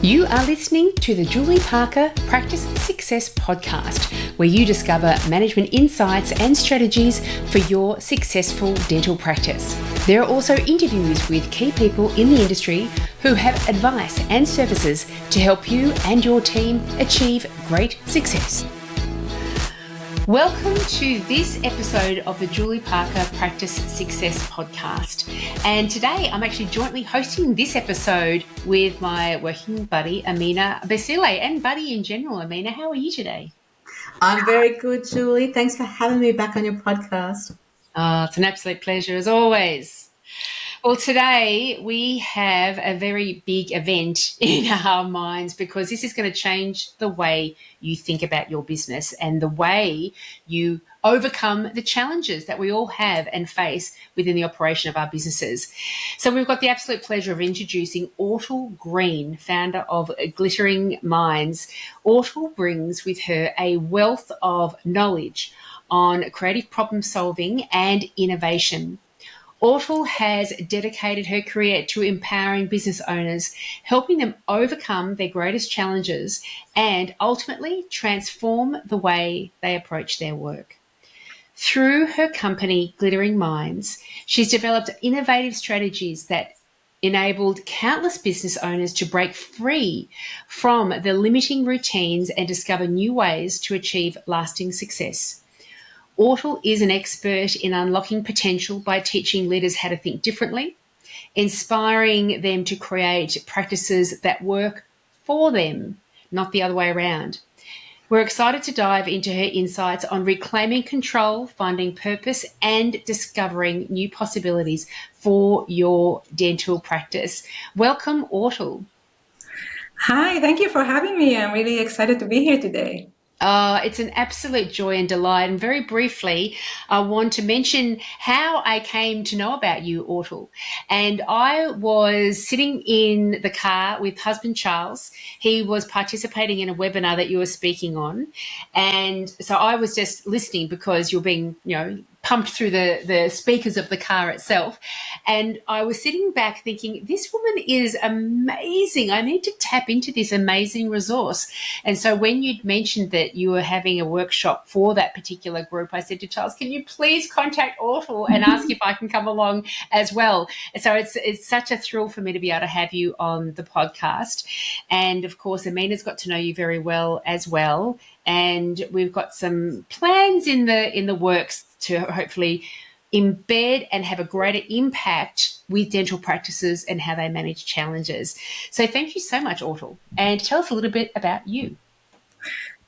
You are listening to the Julie Parker Practice Success Podcast, where you discover management insights and strategies for your successful dental practice. There are also interviews with key people in the industry who have advice and services to help you and your team achieve great success. Welcome to this episode of the Julie Parker Practice Success Podcast. And today I'm actually jointly hosting this episode with my working buddy, Ameena Basile, and buddy in general. Ameena, how are you today? I'm very good, Julie. Thanks for having me back on your podcast. It's an absolute pleasure as always. Well, today we have a very big event in our minds because this is going to change the way you think about your business and the way you overcome the challenges that we all have and face within the operation of our businesses. So we've got the absolute pleasure of introducing Ortal Green, founder of Glittering Minds. Ortal brings with her a wealth of knowledge on creative problem solving and innovation. Ortal has dedicated her career to empowering business owners, helping them overcome their greatest challenges and ultimately transform the way they approach their work. Through her company, Glittering Minds, she's developed innovative strategies that enabled countless business owners to break free from the limiting routines and discover new ways to achieve lasting success. Ortal is an expert in unlocking potential by teaching leaders how to think differently, inspiring them to create practices that work for them, not the other way around. We're excited to dive into her insights on reclaiming control, finding purpose, and discovering new possibilities for your dental practice. Welcome, Ortal. Hi, thank you for having me. I'm really excited to be here today. It's an absolute joy and delight. And very briefly, I want to mention how I came to know about you, Ortal. And I was sitting in the car with husband Charles. He was participating in a webinar that you were speaking on. And so I was just listening because you're being, pumped through the speakers of the car itself. And I was sitting back thinking, this woman is amazing. I need to tap into this amazing resource. And so when you'd mentioned that you were having a workshop for that particular group, I said to Charles, can you please contact Ortal and ask if I can come along as well? And so it's such a thrill for me to be able to have you on the podcast. And of course, Ameena's got to know you very well as well. And we've got some plans in the works to hopefully embed and have a greater impact with dental practices and how they manage challenges. So thank you so much, Ortal. And tell us a little bit about you.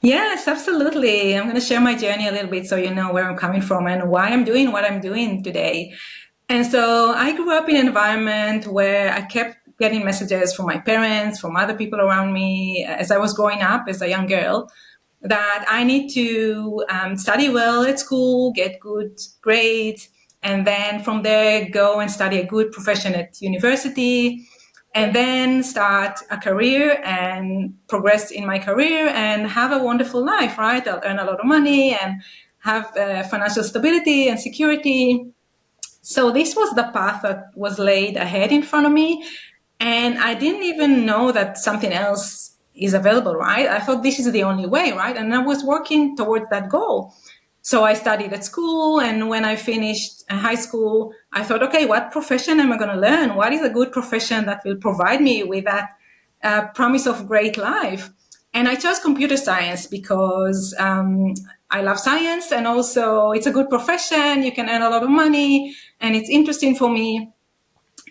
Yes, absolutely. I'm going to share my journey a little bit so you know where I'm coming from and why I'm doing what I'm doing today. And so I grew up in an environment where I kept getting messages from my parents, from other people around me as I was growing up as a young girl, that I need to study well at school, get good grades, and then from there go and study a good profession at university, and then start a career and progress in my career and have a wonderful life, right? I'll earn a lot of money and have financial stability and security. So this was the path that was laid ahead in front of me. And I didn't even know that something else is available, right? I thought this is the only way, right? And I was working towards that goal. So I studied at school. And when I finished high school, I thought, okay, what profession am I going to learn? What is a good profession that will provide me with that promise of great life? And I chose computer science because I love science. And also it's a good profession. You can earn a lot of money and it's interesting for me.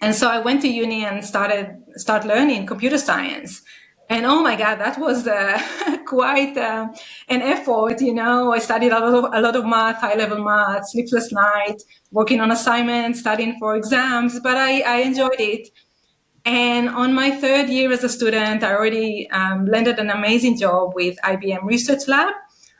And so I went to uni and start learning computer science. And oh my God, that was quite an effort. I studied a lot of math, high-level math, sleepless night, working on assignments, studying for exams, but I enjoyed it. And on my third year as a student, I already landed an amazing job with IBM Research Lab.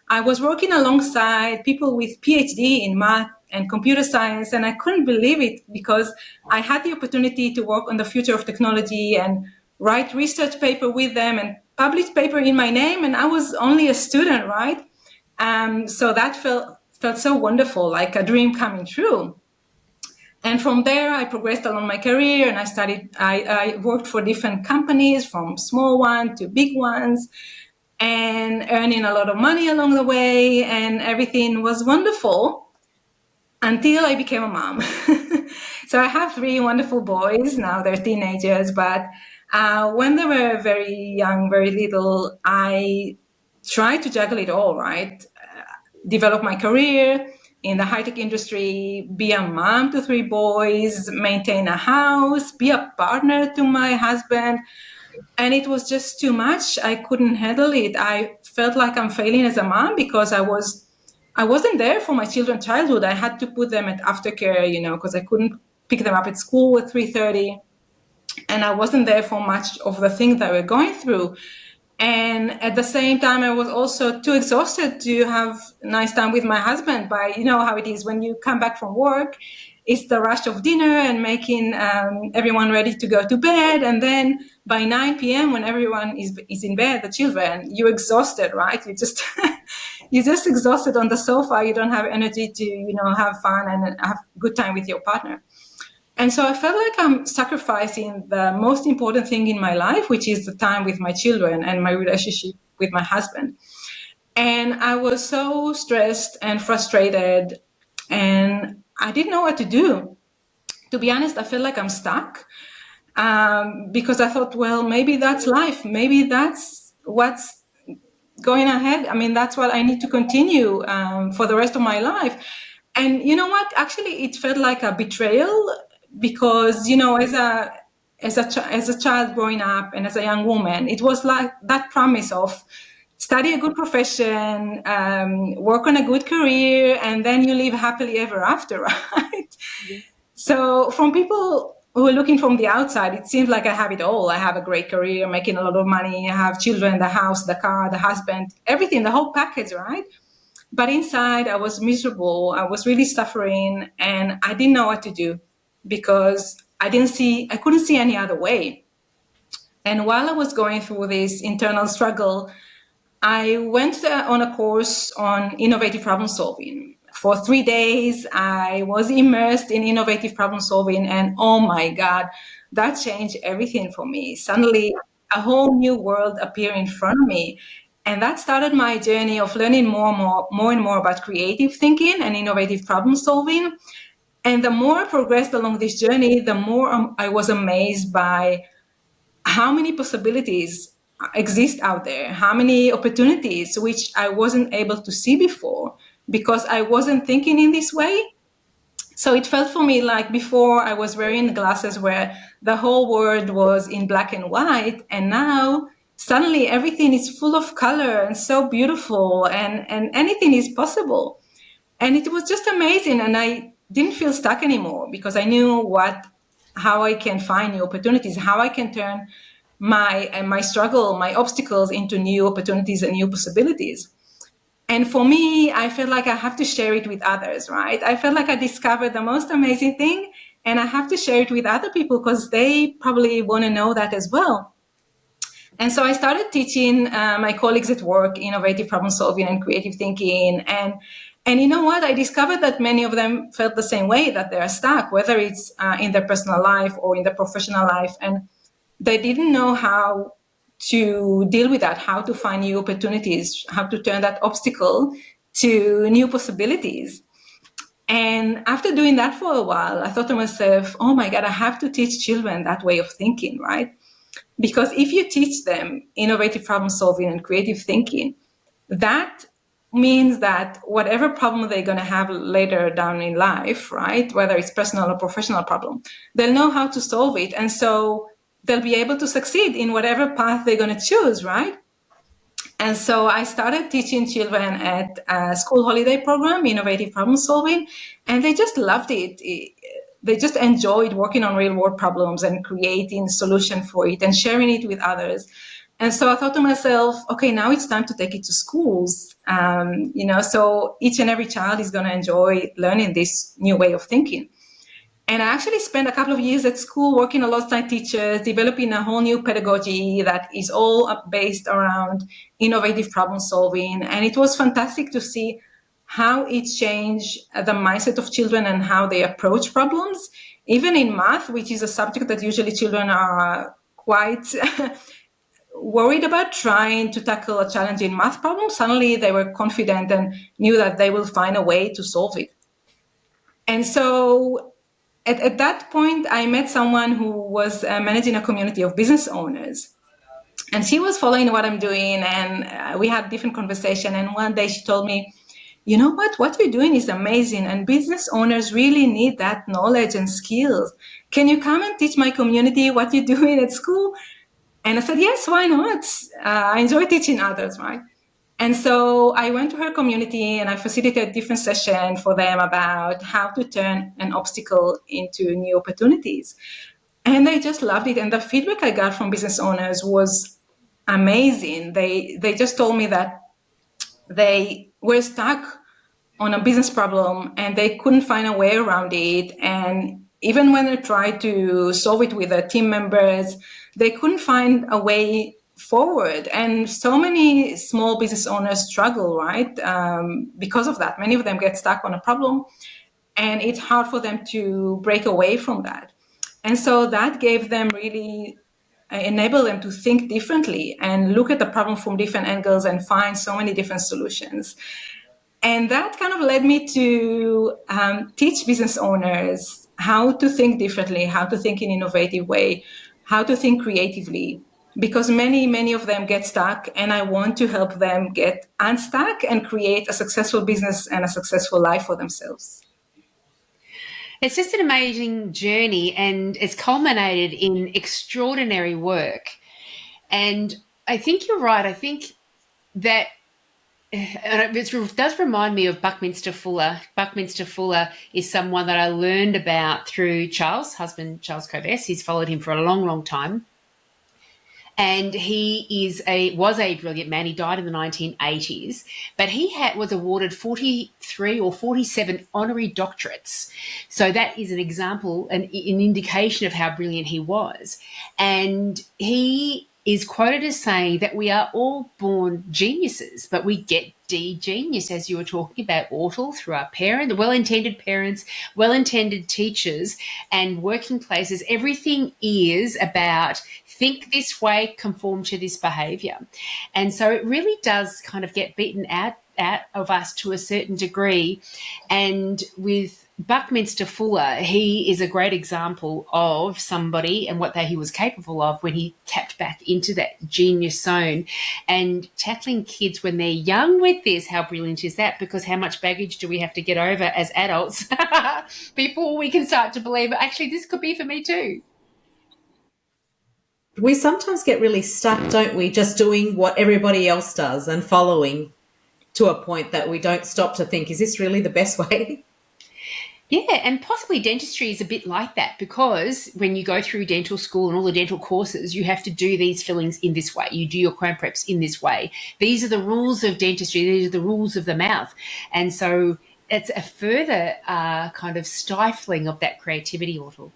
I was working alongside people with PhD in math and computer science, and I couldn't believe it because I had the opportunity to work on the future of technology and write research paper with them and publish paper in my name, and I was only a student, right? So that felt so wonderful, like a dream coming true. And from there, I progressed along my career, and I worked for different companies, from small ones to big ones, and earning a lot of money along the way, and everything was wonderful until I became a mom. So I have three wonderful boys. Now they're teenagers, but when they were very young, very little, I tried to juggle it all, right? Develop my career in the high-tech industry, be a mom to three boys, maintain a house, be a partner to my husband. And it was just too much. I couldn't handle it. I felt like I'm failing as a mom because I wasn't there for my children's childhood. I had to put them at aftercare, because I couldn't pick them up at school at 3:30, and I wasn't there for much of the things that we're going through. And at the same time, I was also too exhausted to have a nice time with my husband. By how it is when you come back from work, it's the rush of dinner and making everyone ready to go to bed. And then by 9 p.m., when everyone is in bed, the children, you're exhausted, right? You're just exhausted on the sofa. You don't have energy to have fun and have good time with your partner. And so I felt like I'm sacrificing the most important thing in my life, which is the time with my children and my relationship with my husband. And I was so stressed and frustrated, and I didn't know what to do. To be honest, I felt like I'm stuck, because I thought, well, maybe that's life. Maybe that's what's going ahead. I mean, that's what I need to continue for the rest of my life. And you know what? Actually, it felt like a betrayal, because as a child growing up and as a young woman, it was like that promise of study a good profession, work on a good career, and then you live happily ever after, right? Yeah. So from people who are looking from the outside, it seems like I have it all. I have a great career, making a lot of money, I have children, the house, the car, the husband, everything, the whole package, right? But inside, I was miserable. I was really suffering, and I didn't know what to do because I couldn't see any other way. And while I was going through this internal struggle, I went on a course on innovative problem solving. For 3 days, I was immersed in innovative problem solving, and oh my God, that changed everything for me. Suddenly, a whole new world appeared in front of me. And that started my journey of learning more and more about creative thinking and innovative problem solving. And the more I progressed along this journey, the more I was amazed by how many possibilities exist out there, how many opportunities which I wasn't able to see before because I wasn't thinking in this way. So it felt for me like before I was wearing glasses where the whole world was in black and white, and now suddenly everything is full of color and so beautiful, and anything is possible. And it was just amazing, and I didn't feel stuck anymore because I knew how I can find new opportunities, how I can turn my struggle, my obstacles into new opportunities and new possibilities. And for me, I felt like I have to share it with others, right? I felt like I discovered the most amazing thing, and I have to share it with other people because they probably want to know that as well. And so I started teaching my colleagues at work innovative problem solving and creative thinking. And you know what? I discovered that many of them felt the same way, that they are stuck, whether it's in their personal life or in their professional life. And they didn't know how to deal with that, how to find new opportunities, how to turn that obstacle to new possibilities. And after doing that for a while, I thought to myself, oh my God, I have to teach children that way of thinking, right? Because if you teach them innovative problem solving and creative thinking, that means that whatever problem they're going to have later down in life, right, whether it's personal or professional problem, they'll know how to solve it. And so they'll be able to succeed in whatever path they're going to choose, right? And so I started teaching children at a school holiday program, innovative problem solving, and they just loved it. They just enjoyed working on real world problems and creating solution for it and sharing it with others. And so I thought to myself, okay, now it's time to take it to schools. So each and every child is going to enjoy learning this new way of thinking. And I actually spent a couple of years at school working alongside teachers, developing a whole new pedagogy that is all based around innovative problem solving. And it was fantastic to see how it changed the mindset of children and how they approach problems. Even in math, which is a subject that usually children are quite worried about trying to tackle a challenging math problem, suddenly they were confident and knew that they will find a way to solve it. And so at that point, I met someone who was managing a community of business owners. And she was following what I'm doing, and we had different conversation. And one day she told me, you know what you're doing is amazing, and business owners really need that knowledge and skills. Can you come and teach my community what you're doing at school? And I said, yes, why not? I enjoy teaching others, right? And so I went to her community and I facilitated different sessions for them about how to turn an obstacle into new opportunities. And they just loved it. And the feedback I got from business owners was amazing. They just told me that they were stuck on a business problem and they couldn't find a way around it. And even when they tried to solve it with their team members, they couldn't find a way forward. And so many small business owners struggle, right? Because of that. Many of them get stuck on a problem and it's hard for them to break away from that. And so that gave them really enable them to think differently and look at the problem from different angles and find so many different solutions. And that kind of led me to teach business owners how to think differently, how to think in an innovative way, how to think creatively, because many of them get stuck, and I want to help them get unstuck and create a successful business and a successful life for themselves. It's just an amazing journey, and it's culminated in extraordinary work. And I think you're right. I think that it does remind me of Buckminster Fuller. Buckminster Fuller is someone that I learned about through Charles, husband Charles Covess. He's followed him for a long, long time. And he was a brilliant man. He died in the 1980s, but he was awarded 43 or 47 honorary doctorates. So that is an example, an indication of how brilliant he was. And he is quoted as saying that we are all born geniuses, but we get de-genius, as you were talking about, Ortal, through our well-intended parents, well-intended teachers, and working places. Everything is about think this way, conform to this behaviour. And so it really does kind of get beaten out of us to a certain degree. And with Buckminster Fuller, he is a great example of somebody and what he was capable of when he tapped back into that genius zone. And tackling kids when they're young with this, how brilliant is that? Because how much baggage do we have to get over as adults before we can start to believe, actually, this could be for me too? We sometimes get really stuck, don't we, just doing what everybody else does and following to a point that we don't stop to think, is this really the best way? Yeah, and possibly dentistry is a bit like that, because when you go through dental school and all the dental courses, you have to do these fillings in this way. You do your crown preps in this way. These are the rules of dentistry. These are the rules of the mouth. And so it's a further kind of stifling of that creativity, Ortal.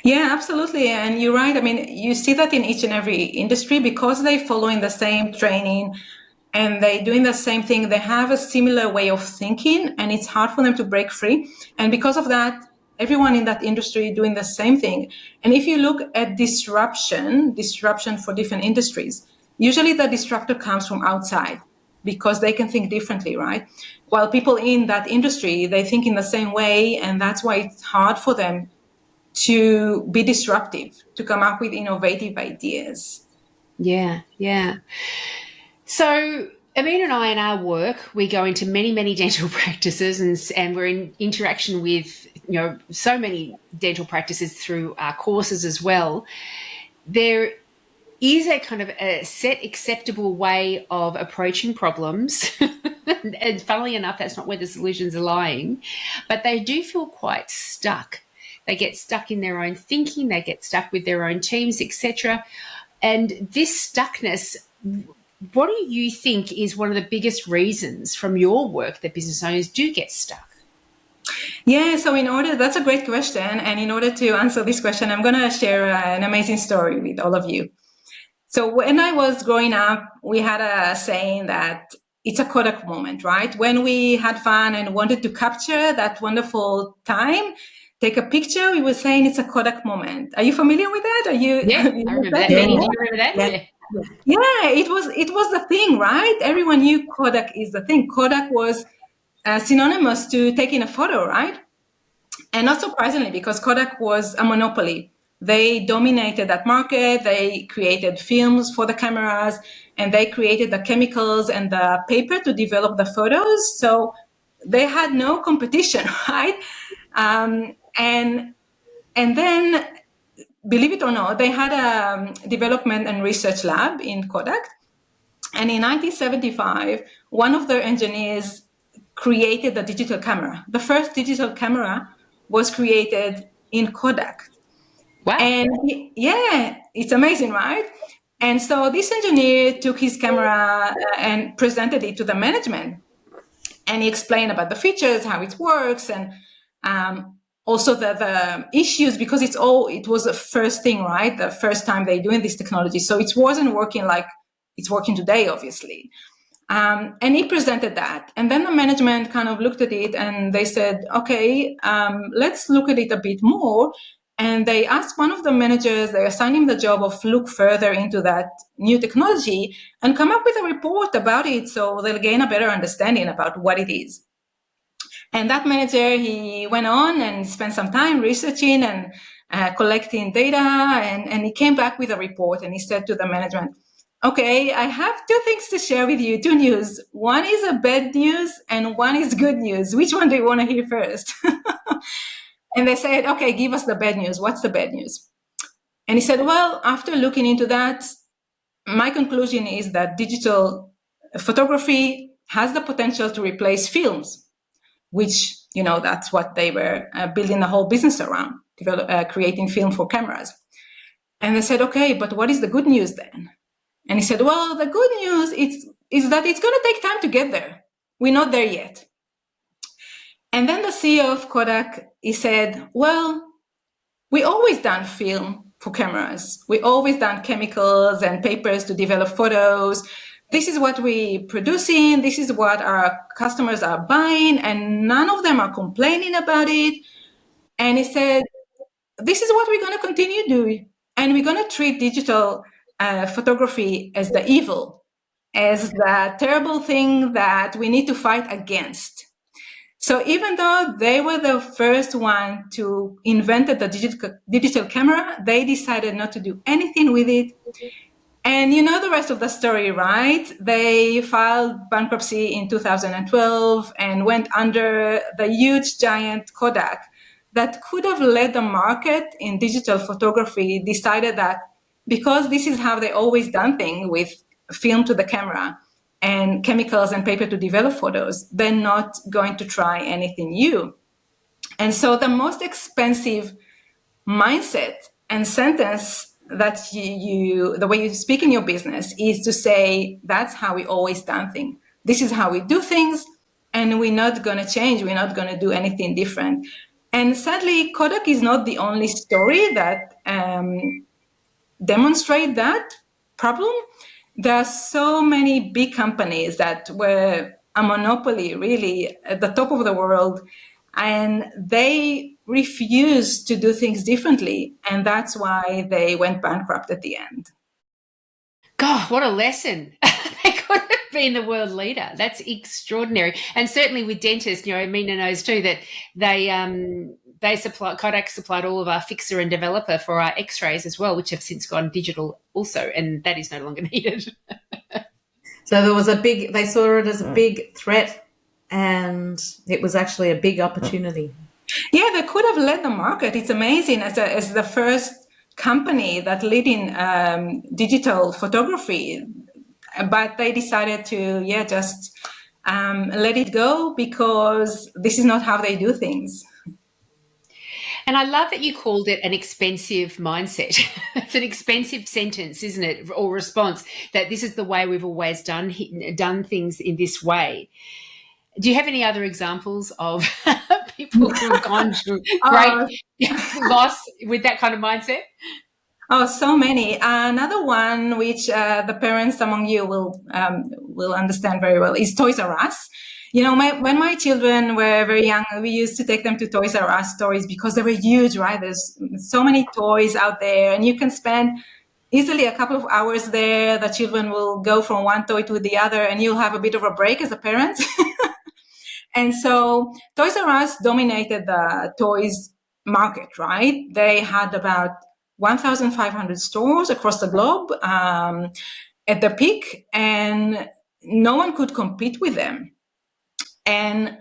Yeah, absolutely. And you're right. I mean, you see that in each and every industry because they're following the same training and they're doing the same thing. They have a similar way of thinking and it's hard for them to break free. And because of that, everyone in that industry doing the same thing. And if you look at disruption for different industries, usually the disruptor comes from outside because they can think differently, right? While people in that industry, they think in the same way. And that's why it's hard for them to be disruptive, to come up with innovative ideas. Yeah, yeah. So Ameena and I, in our work, we go into many, many dental practices, and we're in interaction with so many dental practices through our courses as well. There is a kind of a set acceptable way of approaching problems. And funnily enough, that's not where the solutions are lying, but they do feel quite stuck. They get stuck in their own thinking, they get stuck with their own teams, etc. And this stuckness, what do you think is one of the biggest reasons from your work that business owners do get stuck? Yeah, so that's a great question. And in order to answer this question, I'm going to share an amazing story with all of you. So when I was growing up, we had a saying that it's a Kodak moment, right? When we had fun and wanted to capture that wonderful time, take a picture, we were saying it's a Kodak moment. Are you familiar with that? Are you? Yeah, I remember that. Yeah. Penny, do you remember that? Yeah. Yeah. Yeah, it was the thing, right? Everyone knew Kodak is the thing. Kodak was synonymous to taking a photo, right? And not surprisingly, because Kodak was a monopoly. They dominated that market. They created films for the cameras, and they created the chemicals and the paper to develop the photos. So they had no competition, right? And then, believe it or not, they had a development and research lab in Kodak. And in 1975, one of their engineers created the digital camera. The first digital camera was created in Kodak. Wow. And yeah, it's amazing, right? And so this engineer took his camera and presented it to the management. And he explained about the features, how it works, and also the issues, because it was the first thing, right? The first time they're doing this technology. So it wasn't working like it's working today, obviously. And he presented that. And then the management kind of looked at it and they said, okay, let's look at it a bit more. And they asked one of the managers, they assigned him the job of look further into that new technology and come up with a report about it so they'll gain a better understanding about what it is. And that manager, he went on and spent some time researching and collecting data, and he came back with a report and he said to the management, okay, I have two things to share with you, two news. One is a bad news and one is good news. Which one do you want to hear first? And they said, okay, give us the bad news. What's the bad news? And he said, well, after looking into that, my conclusion is that digital photography has the potential to replace films, which, that's what they were building the whole business around, creating film for cameras. And they said, okay, but what is the good news then? And he said, well, the good news is that it's going to take time to get there. We're not there yet. And then the CEO of Kodak, he said, well, we always done film for cameras. We always done chemicals and papers to develop photos. This is what we producing. This is what our customers are buying, and none of them are complaining about it. And he said, this is what we're going to continue doing. And we're going to treat digital photography as the evil, as the terrible thing that we need to fight against. So even though they were the first one to invent the digital camera, they decided not to do anything with it. And you know the rest of the story, right? They filed bankruptcy in 2012 and went under. The huge giant Kodak that could have led the market in digital photography decided that because this is how they always done things, with film to the camera and chemicals and paper to develop photos, they're not going to try anything new. And so the most expensive mindset and sentence that the way you speak in your business is to say, that's how we always done things. This is how we do things, and we're not going to change. We're not going to do anything different. And sadly, Kodak is not the only story that demonstrate that problem. There are so many big companies that were a monopoly, really, at the top of the world, and they refused to do things differently, and that's why they went bankrupt at the end. God, what a lesson. They could have been the world leader. That's extraordinary. And certainly with dentists, Ameena knows too that Kodak supplied all of our fixer and developer for our x-rays as well, which have since gone digital also, and that is no longer needed. So they saw it as a big threat, and it was actually a big opportunity. Yeah, they could have led the market. It's amazing as the first company that led in digital photography, but they decided to just let it go because this is not how they do things. And I love that you called it an expensive mindset. It's an expensive sentence, isn't it, or response, that this is the way we've always done things in this way. Do you have any other examples of people who have gone through great loss with that kind of mindset? Oh, so many. Another one, which the parents among you will understand very well, is Toys R Us. You know, when my children were very young, we used to take them to Toys R Us stores because they were huge, right? There's so many toys out there, and you can spend easily a couple of hours there. The children will go from one toy to the other, and you'll have a bit of a break as a parent. And so Toys R Us dominated the toys market, right? They had about 1,500 stores across the globe at the peak, and no one could compete with them. And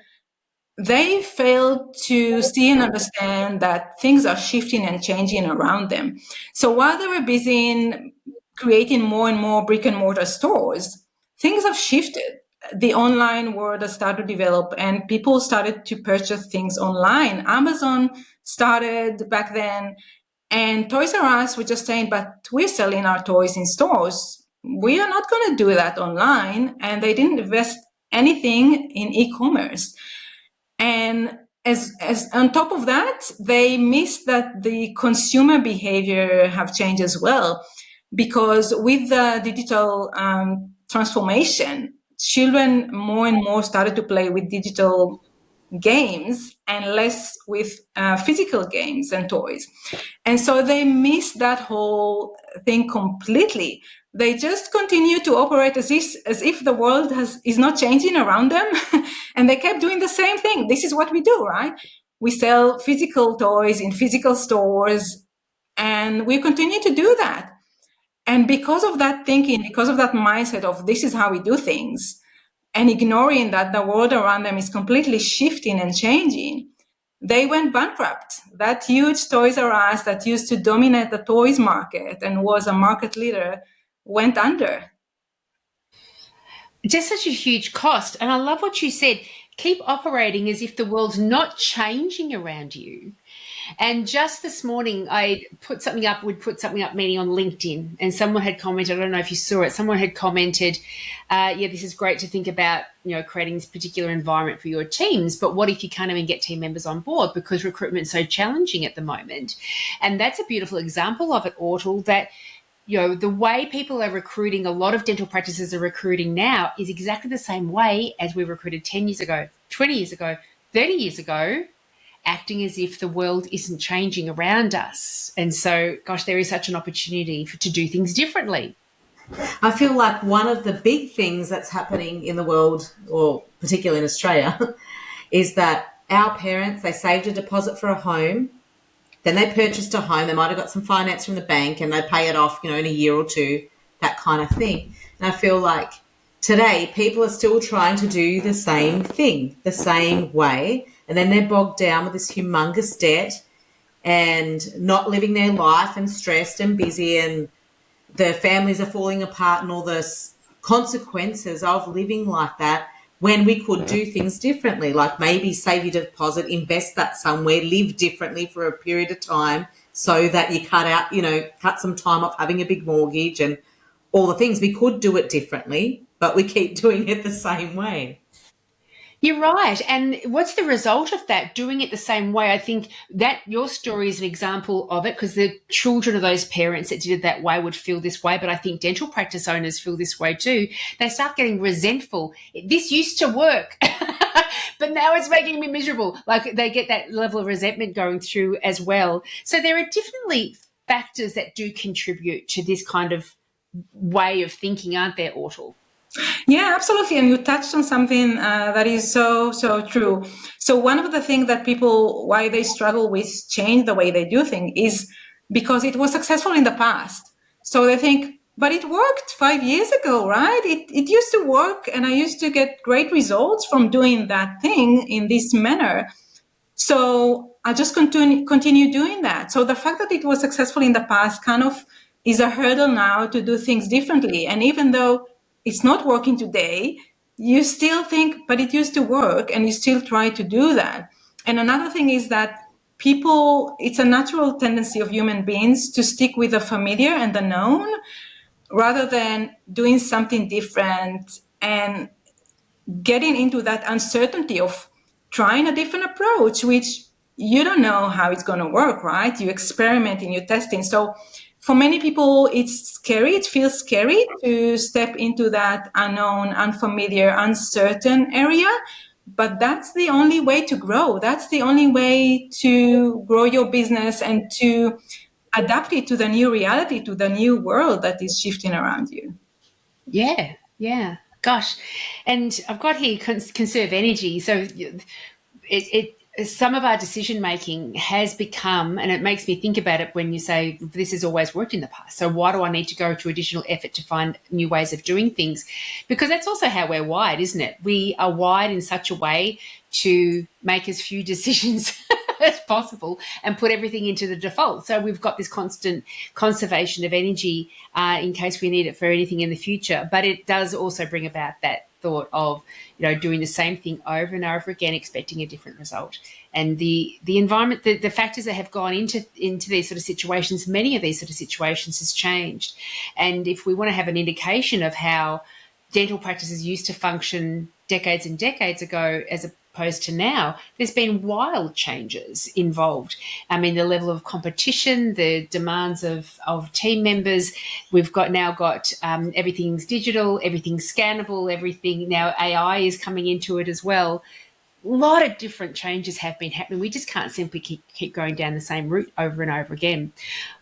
they failed to see and understand that things are shifting and changing around them. So while they were busy in creating more and more brick and mortar stores, things have shifted. The online world has started to develop and people started to purchase things online. Amazon started back then, and Toys R Us were just saying, but we're selling our toys in stores. We are not going to do that online. And they didn't invest anything in e-commerce. And as on top of that, they missed that the consumer behavior have changed as well, because with the digital transformation, children more and more started to play with digital games and less with physical games and toys. And so they missed that whole thing completely. They just continue to operate as if the world is not changing around them. And they kept doing the same thing. This is what we do, right? We sell physical toys in physical stores, and we continue to do that. And because of that thinking, because of that mindset of this is how we do things, and ignoring that the world around them is completely shifting and changing, they went bankrupt. That huge Toys R Us that used to dominate the toys market and was a market leader went under. Just such a huge cost. And I love what you said. Keep operating as if the world's not changing around you. And just this morning, would put something up, meaning on LinkedIn, and someone had commented, I don't know if you saw it, someone had commented, yeah, this is great to think about, creating this particular environment for your teams, but what if you can't even get team members on board because recruitment's so challenging at the moment? And that's a beautiful example of it, Ortal, that the way people are recruiting, a lot of dental practices are recruiting now is exactly the same way as we recruited 10 years ago, 20 years ago, 30 years ago, acting as if the world isn't changing around us. And so, gosh, there is such an opportunity to do things differently. I feel like one of the big things that's happening in the world, or particularly in Australia, is that our parents, they saved a deposit for a home, then they purchased a home, they might have got some finance from the bank and they pay it off, in a year or two, that kind of thing. And I feel like today people are still trying to do the same thing, the same way, and then they're bogged down with this humongous debt and not living their life and stressed and busy, and the families are falling apart and all the consequences of living like that, when we could do things differently, like maybe save your deposit, invest that somewhere, live differently for a period of time so that you cut some time off having a big mortgage and all the things. We could do it differently, but we keep doing it the same way. You're right. And what's the result of that? Doing it the same way. I think that your story is an example of it, because the children of those parents that did it that way would feel this way. But I think dental practice owners feel this way too. They start getting resentful. This used to work, but now it's making me miserable. Like they get that level of resentment going through as well. So there are definitely factors that do contribute to this kind of way of thinking, aren't there, Ortal? Yeah, absolutely. And you touched on something that is so, so true. So one of the things that people, why they struggle with change the way they do things is because it was successful in the past. So they think, but it worked 5 years ago, right? It used to work and I used to get great results from doing that thing in this manner. So I just continue doing that. So the fact that it was successful in the past kind of is a hurdle now to do things differently. And even though it's not working today, you still think, but it used to work, and you still try to do that. And another thing is that it's a natural tendency of human beings to stick with the familiar and the known rather than doing something different and getting into that uncertainty of trying a different approach, which you don't know how it's going to work, right? You experiment and you're testing. So for many people, it's scary. It feels scary to step into that unknown, unfamiliar, uncertain area. But that's the only way to grow. That's the only way to grow your business and to adapt it to the new reality, to the new world that is shifting around you. Yeah, yeah. Gosh, and I've got here conserve energy. So it some of our decision making has become, and it makes me think about it when you say this has always worked in the past. So why do I need to go to additional effort to find new ways of doing things? Because that's also how we're wired, isn't it? We are wired in such a way to make as few decisions as possible and put everything into the default. So we've got this constant conservation of energy in case we need it for anything in the future. But it does also bring about that thought of, doing the same thing over and over again, expecting a different result. And the environment, the factors that have gone into these sort of situations, many of these sort of situations has changed. And if we want to have an indication of how dental practices used to function decades and decades ago as opposed to now, there's been wild changes involved. I mean, the level of competition, the demands of team members. We've now got everything's digital, everything's scannable, everything now AI is coming into it as well. A lot of different changes have been happening. We just can't simply keep going down the same route over and over again.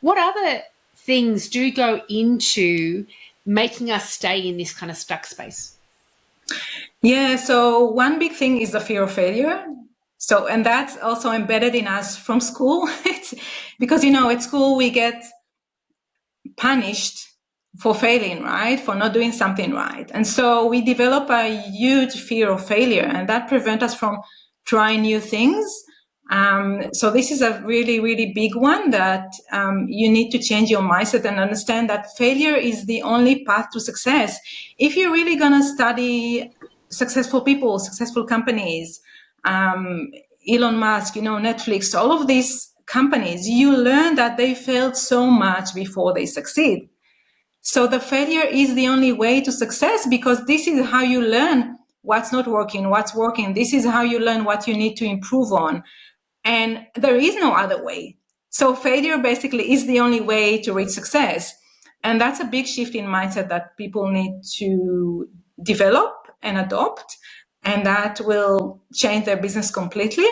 What other things do go into making us stay in this kind of stuck space? Yeah, so one big thing is the fear of failure. So, and that's also embedded in us from school. It's because, at school we get punished for failing, right? For not doing something right. And so we develop a huge fear of failure, and that prevents us from trying new things. So this is a really, really big one that you need to change your mindset and understand that failure is the only path to success. If you're really going to study successful people, successful companies, Elon Musk, Netflix, all of these companies, you learn that they failed so much before they succeed. So the failure is the only way to success, because this is how you learn what's not working, what's working. This is how you learn what you need to improve on. And there is no other way. So failure basically is the only way to reach success. And that's a big shift in mindset that people need to develop and adopt. And that will change their business completely.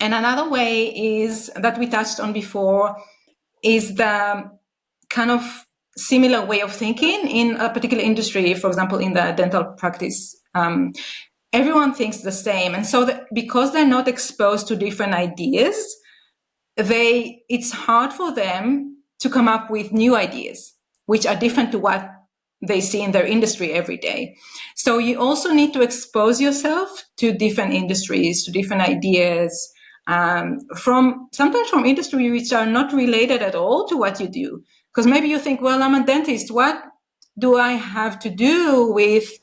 And another way is that we touched on before is the kind of similar way of thinking in a particular industry. For example, in the dental practice, everyone thinks the same. And so because they're not exposed to different ideas, it's hard for them to come up with new ideas, which are different to what they see in their industry every day. So you also need to expose yourself to different industries, to different ideas, sometimes from industry which are not related at all to what you do. Because maybe you think, well, I'm a dentist. What do I have to do with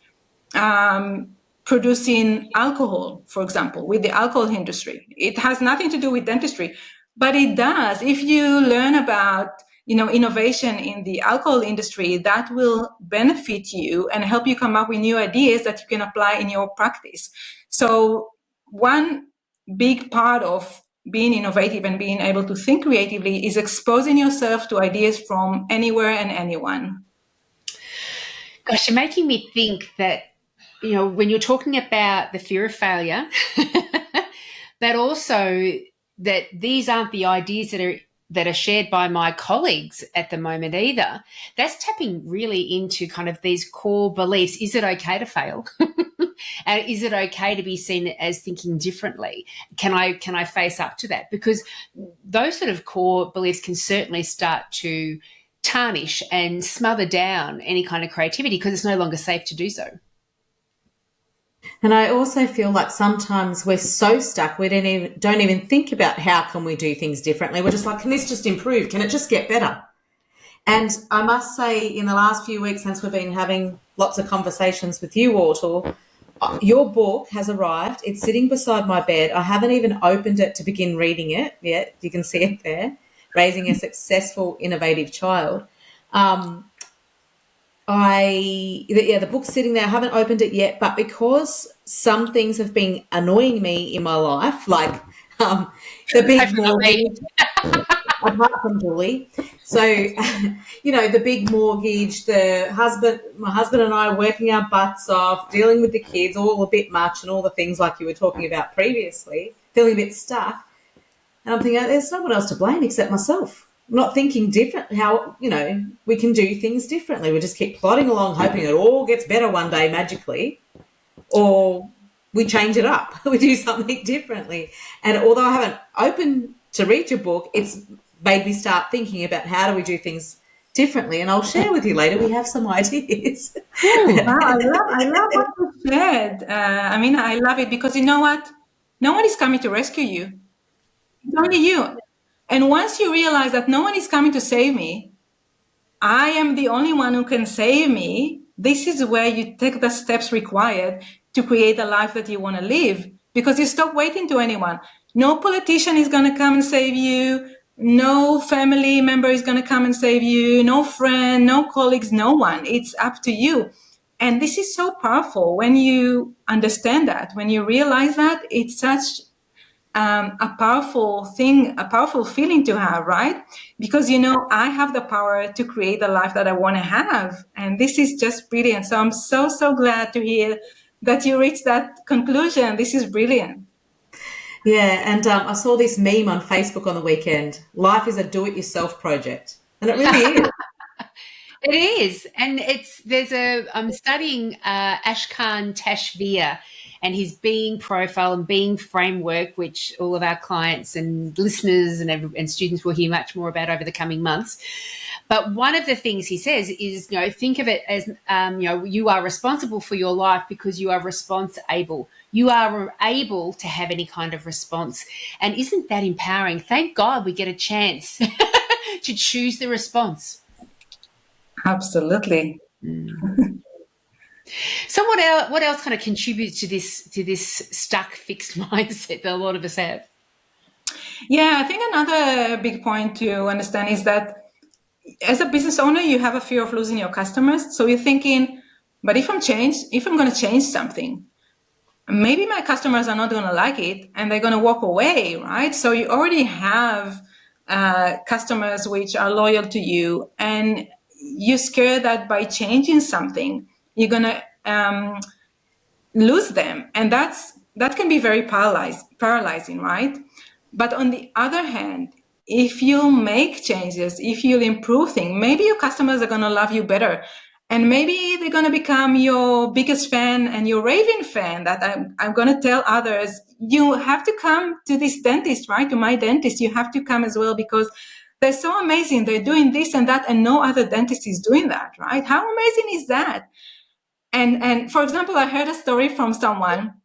producing alcohol, for example, with the alcohol industry? It has nothing to do with dentistry, but it does. If you learn about innovation in the alcohol industry, that will benefit you and help you come up with new ideas that you can apply in your practice. So one big part of being innovative and being able to think creatively is exposing yourself to ideas from anywhere and anyone. Gosh, you're making me think that, when you're talking about the fear of failure, but also that these aren't the ideas that are shared by my colleagues at the moment either. That's tapping really into kind of these core beliefs. Is it okay to fail? And is it okay to be seen as thinking differently? Can I face up to that? Because those sort of core beliefs can certainly start to tarnish and smother down any kind of creativity because it's no longer safe to do so. And I also feel like sometimes we're so stuck we don't even think about how can we do things differently. We're just like, can this just improve? Can it just get better? And I must say, in the last few weeks since we've been having lots of conversations with you, Ortal, your book has arrived. It's sitting beside my bed. I haven't even opened it to begin reading it yet. You can see it there, Raising a Successful, Innovative Child. The book's sitting there. I haven't opened it yet, but because some things have been annoying me in my life, like the big mortgage, apart from Julie. So, the big mortgage, my husband and I are working our butts off, dealing with the kids, all a bit much, and all the things like you were talking about previously, feeling a bit stuck. And I'm thinking, there's no one else to blame except myself. I'm not thinking different, how, we can do things differently. We just keep plodding along, hoping it all gets better one day magically, or we change it up. We do something differently. And although I haven't opened to read your book, it's made me start thinking about how do we do things differently. And I'll share with you later. We have some ideas. Wow, I love what you shared. I love it because you know what? No one is coming to rescue you. It's only you. And once you realize that no one is coming to save me, I am the only one who can save me. This is where you take the steps required to create the life that you want to live, because you stop waiting to anyone. No politician is going to come and save you. No family member is going to come and save you. No friend, no colleagues, no one. It's up to you. And this is so powerful when you understand that, when you realize that. It's such a powerful thing, a powerful feeling to have, right? Because, I have the power to create the life that I want to have. And this is just brilliant. So I'm so, so glad to hear that you reached that conclusion. This is brilliant. Yeah, and I saw this meme on Facebook on the weekend. Life is a do-it-yourself project. And it really is. It is. And I'm studying Ashkan Tashvir and his being profile and being framework, which all of our clients and listeners and students will hear much more about over the coming months. But one of the things he says is, think of it as, you are responsible for your life because you are responsible. You are able to have any kind of response. And isn't that empowering? Thank God we get a chance to choose the response. Absolutely. So what else kind of contributes to this stuck, fixed mindset that a lot of us have? Yeah, I think another big point to understand is that as a business owner, you have a fear of losing your customers. So you're thinking, but if I'm going to change something, maybe my customers are not going to like it and they're going to walk away, right? So you already have customers which are loyal to you, and you're scared that by changing something, you're going to lose them. And that can be very paralyzing, right? But on the other hand, if you make changes, if you improve things, maybe your customers are going to love you better. And maybe they're going to become your biggest fan and your raving fan that I'm going to tell others, you have to come to this dentist, right? To my dentist, you have to come as well because they're so amazing. They're doing this and that, and no other dentist is doing that, right? How amazing is that? And for example, I heard a story from someone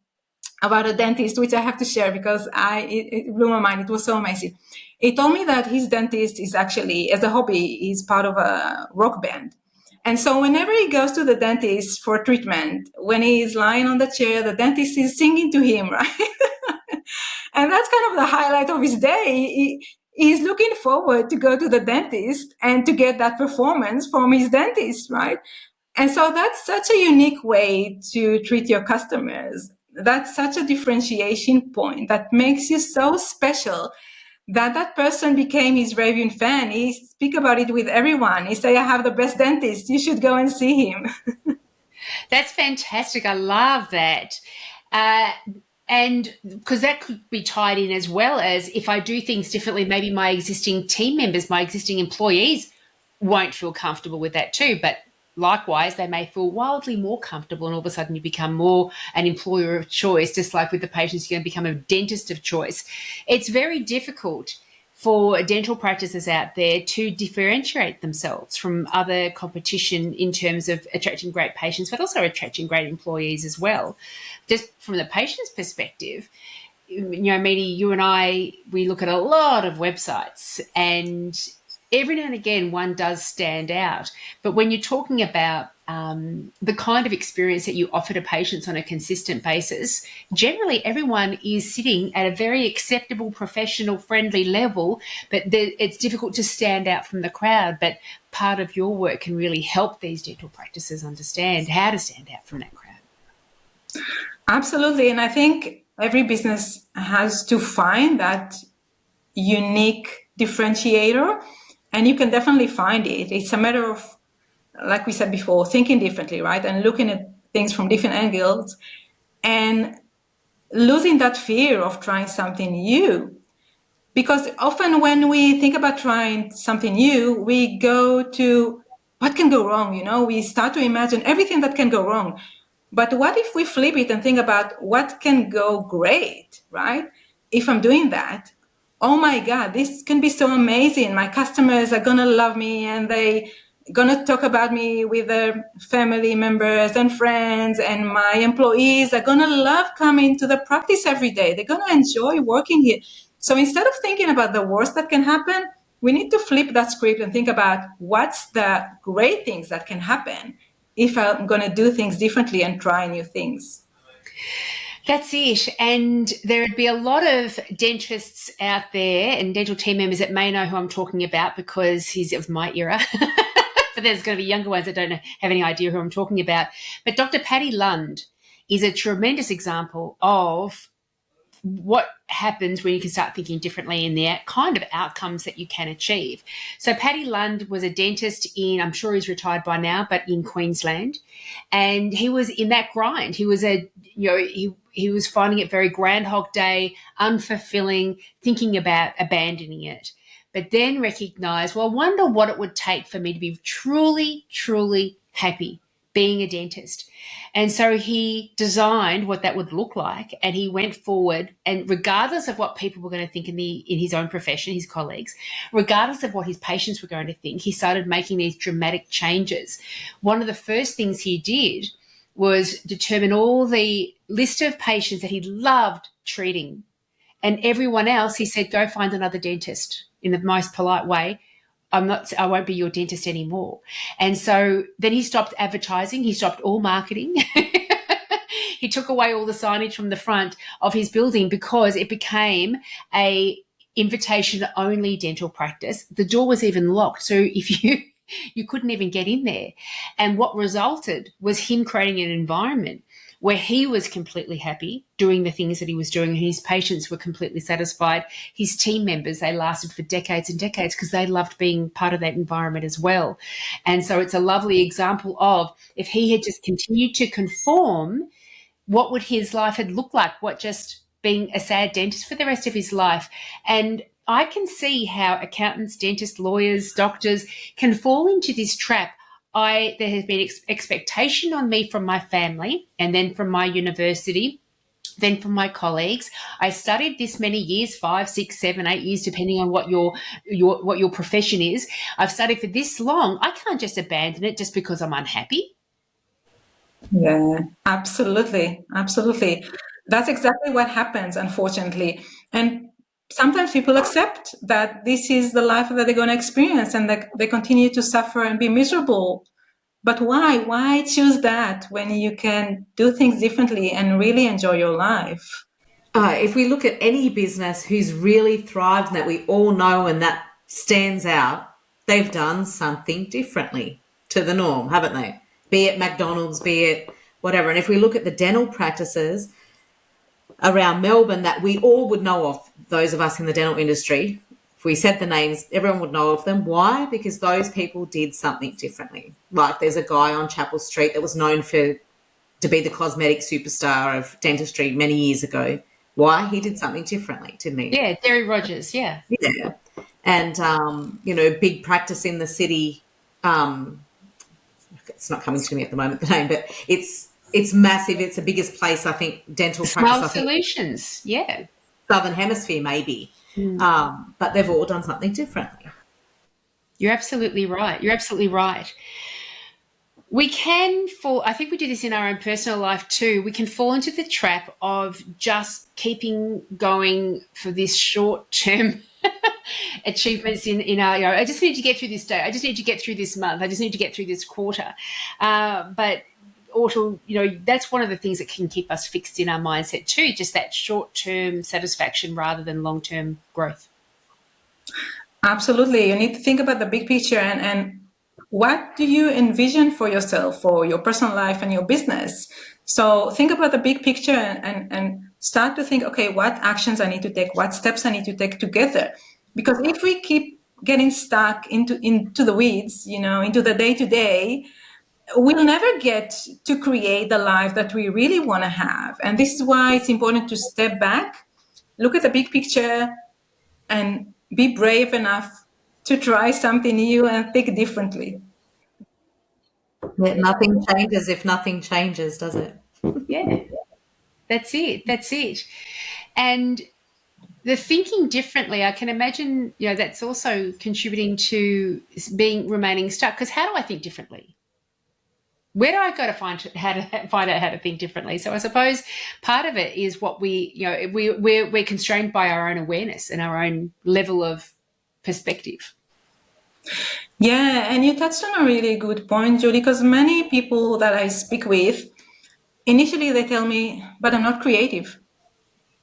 about a dentist, which I have to share because it blew my mind. It was so amazing. He told me that his dentist is actually, as a hobby, he's part of a rock band. And so whenever he goes to the dentist for treatment, when he's lying on the chair, the dentist is singing to him, right? And that's kind of the highlight of his day. He's looking forward to go to the dentist and to get that performance from his dentist, right? And so that's such a unique way to treat your customers. That's such a differentiation point that makes you so special that person became his raving fan. He speak about it with everyone. He say, I have the best dentist. You should go and see him. That's fantastic. I love that. And because that could be tied in as well as if I do things differently, maybe my existing team members, my existing employees won't feel comfortable with that too. But likewise, they may feel wildly more comfortable and all of a sudden you become more an employer of choice, just like with the patients, you're going to become a dentist of choice. It's very difficult for dental practices out there to differentiate themselves from other competition in terms of attracting great patients, but also attracting great employees as well. Just from the patient's perspective, Ameena, you and I, we look at a lot of websites and every now and again one does stand out. But when you're talking about the kind of experience that you offer to patients on a consistent basis, generally everyone is sitting at a very acceptable, professional, friendly level, but it's difficult to stand out from the crowd. But part of your work can really help these dental practices understand how to stand out from that crowd. Absolutely. And I think every business has to find that unique differentiator, and you can definitely find it. It's a matter of, like we said before, thinking differently, right? And looking at things from different angles and losing that fear of trying something new. Because often when we think about trying something new, we go to what can go wrong, we start to imagine everything that can go wrong. But what if we flip it and think about what can go great, right? If I'm doing that, oh my God, this can be so amazing. My customers are gonna love me and they gonna talk about me with their family members and friends, and my employees are gonna love coming to the practice every day. They're gonna enjoy working here. So instead of thinking about the worst that can happen, we need to flip that script and think about what's the great things that can happen if I'm going to do things differently and try new things. That's it. And there would be a lot of dentists out there and dental team members that may know who I'm talking about because he's of my era. But there's going to be younger ones that don't have any idea who I'm talking about. But Dr. Patty Lund is a tremendous example of what happens when you can start thinking differently in the kind of outcomes that you can achieve. So Paddy Lund was a dentist in, I'm sure he's retired by now, but in Queensland. And he was in that grind. He was he was finding it very Groundhog Day, unfulfilling, thinking about abandoning it. But then recognized, well, I wonder what it would take for me to be truly, truly happy being a dentist. And so he designed what that would look like, and he went forward, and regardless of what people were going to think in his own profession, his colleagues, regardless of what his patients were going to think, he started making these dramatic changes. One of the first things he did was determine all the list of patients that he loved treating, and everyone else, he said, go find another dentist in the most polite way. I won't be your dentist anymore. And so then he stopped advertising. He stopped all marketing. He took away all the signage from the front of his building because it became a invitation only dental practice. The door was even locked. So if you couldn't even get in there. And what resulted was him creating an environment where he was completely happy doing the things that he was doing, and his patients were completely satisfied. His team members, they lasted for decades and decades because they loved being part of that environment as well. And so it's a lovely example of if he had just continued to conform, what would his life have looked like? What, just being a sad dentist for the rest of his life? And I can see how accountants, dentists, lawyers, doctors can fall into this trap. There has been expectation on me from my family, and then from my university, then from my colleagues. I studied this many years, 5, 6, 7, 8 years, depending on what your profession is. I've studied for this long. I can't just abandon it just because I'm unhappy. Yeah, absolutely. Absolutely. That's exactly what happens, unfortunately. And sometimes people accept that this is the life that they're going to experience, and that they continue to suffer and be miserable. But why? Why choose that when you can do things differently and really enjoy your life? If we look at any business who's really thrived and that we all know and that stands out, they've done something differently to the norm, haven't they? Be it McDonald's, be it whatever. And if we look at the dental practices around Melbourne that we all would know of, those of us in the dental industry, if we said the names, everyone would know of them. Why? Because those people did something differently. Like there's a guy on Chapel Street that was known to be the cosmetic superstar of dentistry many years ago. Why? He did something differently, didn't he? Yeah, Derry Rogers, yeah. Yeah. And, big practice in the city. It's not coming to me at the moment, the name, but it's massive. It's the biggest place, I think, dental practice. Solutions, yeah. Southern Hemisphere, maybe. But they've all done something differently. You're absolutely right. You're absolutely right. We can fall, I think we do this in our own personal life too, we can fall into the trap of just keeping going for this short-term achievements in our, I just need to get through this day. I just need to get through this month. I just need to get through this quarter. But Ortal, that's one of the things that can keep us fixed in our mindset too, just that short-term satisfaction rather than long-term growth. Absolutely. You need to think about the big picture and what do you envision for yourself, for your personal life and your business? So think about the big picture and start to think, okay, what actions I need to take, what steps I need to take together. Because if we keep getting stuck into the weeds, into the day-to-day, we'll never get to create the life that we really want to have. And this is why it's important to step back, look at the big picture, and be brave enough to try something new and think differently. Yeah, nothing changes if nothing changes, does it? Yeah, that's it. That's it. And the thinking differently, I can imagine, that's also contributing to remaining stuck. Because how do I think differently? Where do I go to find out how to think differently? So I suppose part of it is what we're constrained by our own awareness and our own level of perspective. Yeah, and you touched on a really good point, Julie, because many people that I speak with, initially they tell me, but I'm not creative.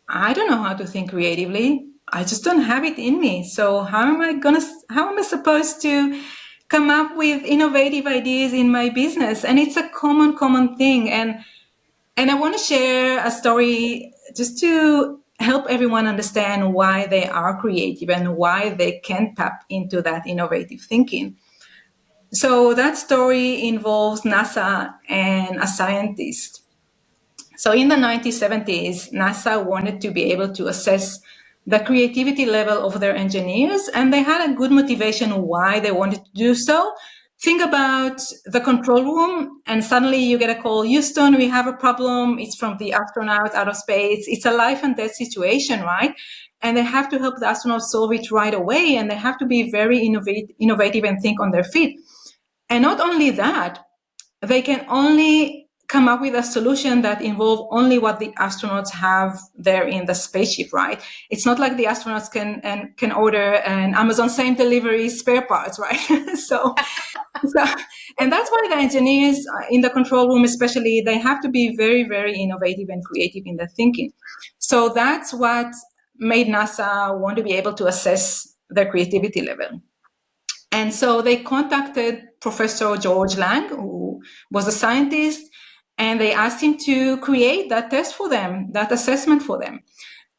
I don't know how to think creatively. I just don't have it in me. So how am I supposed to come up with innovative ideas in my business? And it's a common thing. And I want to share a story just to help everyone understand why they are creative and why they can tap into that innovative thinking. So that story involves NASA and a scientist. So in the 1970s, NASA wanted to be able to assess the creativity level of their engineers, and they had a good motivation why they wanted to do so. Think about the control room, and suddenly you get a call, Houston, we have a problem. It's from the astronauts out of space. It's a life and death situation, right? And they have to help the astronauts solve it right away, and they have to be very innovative and think on their feet. And not only that, they can only come up with a solution that involves only what the astronauts have there in the spaceship, right? It's not like the astronauts can order an Amazon same delivery spare parts, right? so, and that's why the engineers in the control room, especially, they have to be very, very innovative and creative in their thinking. So that's what made NASA want to be able to assess their creativity level. And so they contacted Professor George Lang, who was a scientist, and they asked him to create that test for them, that assessment for them.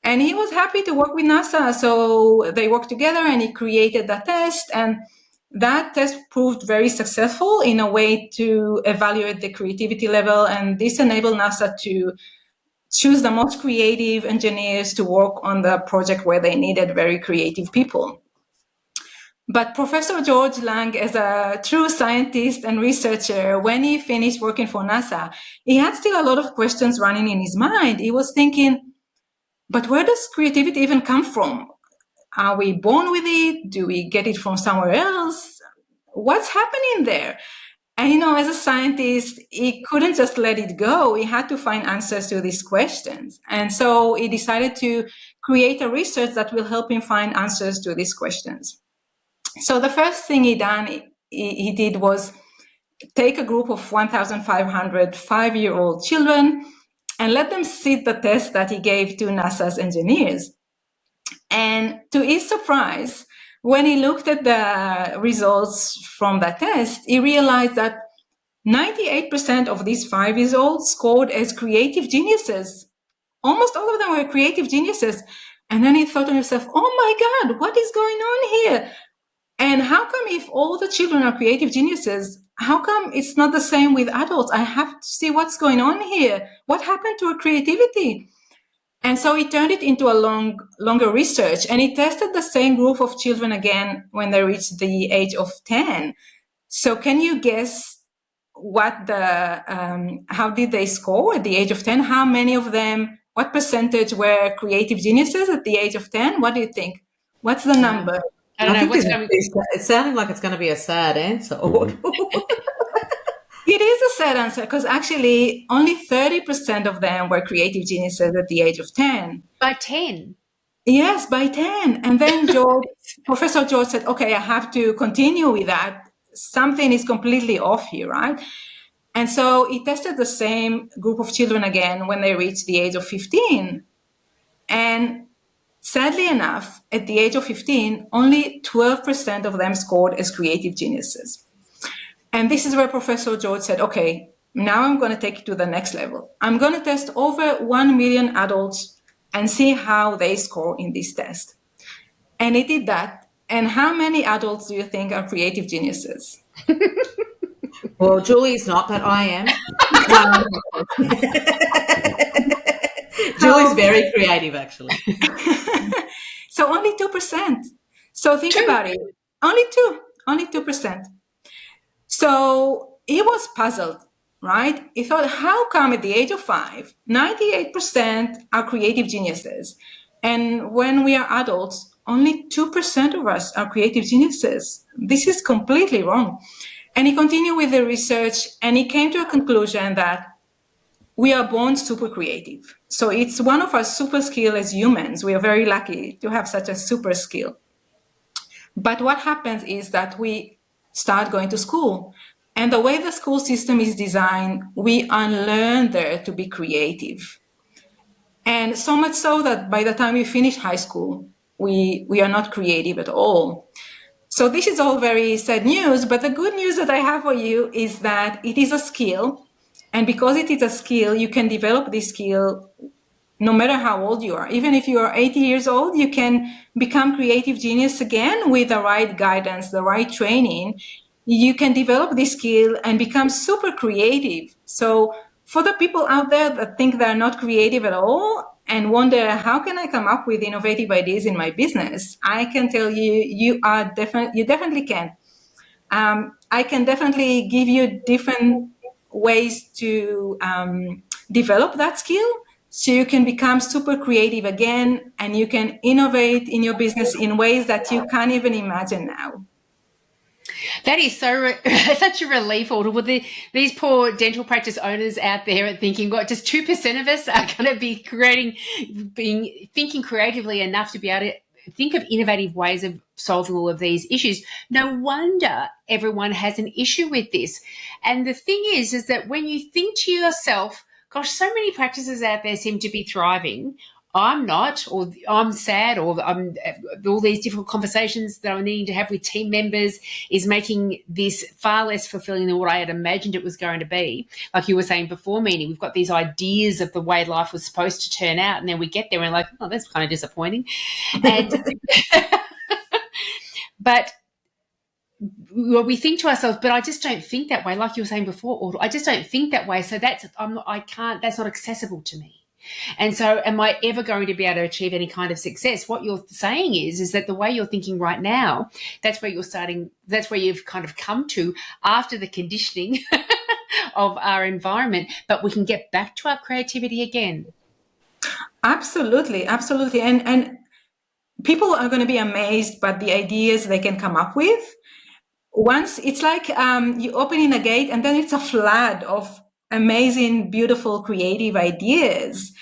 And he was happy to work with NASA. So they worked together and he created that test. And that test proved very successful in a way to evaluate the creativity level. And this enabled NASA to choose the most creative engineers to work on the project where they needed very creative people. But Professor George Lang, as a true scientist and researcher, when he finished working for NASA, he had still a lot of questions running in his mind. He was thinking, but where does creativity even come from? Are we born with it? Do we get it from somewhere else? What's happening there? And, as a scientist, he couldn't just let it go. He had to find answers to these questions. And so he decided to create a research that will help him find answers to these questions. So the first thing he did was take a group of 1,500 5-year-old children and let them sit the test that he gave to NASA's engineers. And to his surprise, when he looked at the results from that test, he realized that 98% of these 5-year-olds scored as creative geniuses. Almost all of them were creative geniuses. And then he thought to himself, oh my God, what is going on here? And how come if all the children are creative geniuses, how come it's not the same with adults? I have to see what's going on here. What happened to our creativity? And so he turned it into a longer research, and he tested the same group of children again when they reached the age of 10. So can you guess how did they score at the age of 10? How many of them, what percentage were creative geniuses at the age of 10? What do you think? What's the number? I don't know. It's sounding like it's going to be a sad answer. It is a sad answer because actually only 30% of them were creative geniuses at the age of 10. By 10? Yes, by 10. And then Professor George said, okay, I have to continue with that. Something is completely off here, right? And so he tested the same group of children again when they reached the age of 15. And sadly enough, at the age of 15, only 12% of them scored as creative geniuses. And this is where Professor George said, okay, now I'm going to take it to the next level. I'm going to test over 1 million adults and see how they score in this test. And it did that. And how many adults do you think are creative geniuses? Well, Julie's not, but I am. Julie's So, very creative, actually. so only 2%. So think Two. about it. Only 2%. So he was puzzled, right? He thought, how come at the age of 5, 98% are creative geniuses? And when we are adults, only 2% of us are creative geniuses. This is completely wrong. And he continued with the research and he came to a conclusion that we are born super creative. So it's one of our super skills as humans. We are very lucky to have such a super skill. But what happens is that we start going to school. And the way the school system is designed, we unlearn there to be creative. And so much so that by the time we finish high school, we are not creative at all. So this is all very sad news, but the good news that I have for you is that it is a skill. And because it is a skill, you can develop this skill no matter how old you are. Even if you are 80 years old, you can become creative genius again with the right guidance, the right training. You can develop this skill and become super creative. So for the people out there that think they're not creative at all and wonder, how can I come up with innovative ideas in my business? I can tell you, you definitely can. I can definitely give you different ways to develop that skill so you can become super creative again and you can innovate in your business in ways that you can't even imagine now. That is such a relief, Ortal. Well, these poor dental practice owners out there are thinking, what, just 2% of us are going to be thinking creatively enough to be able to think of innovative ways of solving all of these issues. No wonder everyone has an issue with this. And the thing is that when you think to yourself, gosh, so many practices out there seem to be thriving. I'm not, or I'm sad, or I'm all these difficult conversations that I'm needing to have with team members is making this far less fulfilling than what I had imagined it was going to be. Like you were saying before, Meanie, we've got these ideas of the way life was supposed to turn out, and then we get there and we're like, oh, that's kind of disappointing. And but we think to ourselves, but I just don't think that way. Like you were saying before, or I just don't think that way. So that's that's not accessible to me. And so am I ever going to be able to achieve any kind of success? What you're saying is that the way you're thinking right now, that's where that's where you've kind of come to after the conditioning of our environment, but we can get back to our creativity again. Absolutely, absolutely. And people are going to be amazed by the ideas they can come up with. Once it's like you opening a gate and then it's a flood of amazing, beautiful, creative ideas.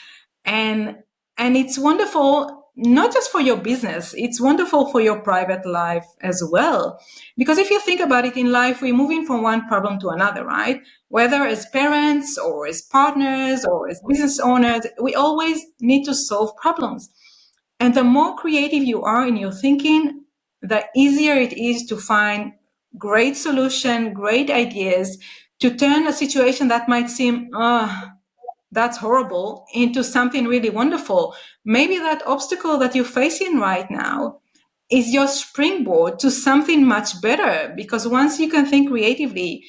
And it's wonderful, not just for your business, it's wonderful for your private life as well. Because if you think about it in life, we're moving from one problem to another, right? Whether as parents or as partners or as business owners, we always need to solve problems. And the more creative you are in your thinking, the easier it is to find great solution, great ideas to turn a situation that might seem, that's horrible, into something really wonderful. Maybe that obstacle that you're facing right now is your springboard to something much better, because once you can think creatively,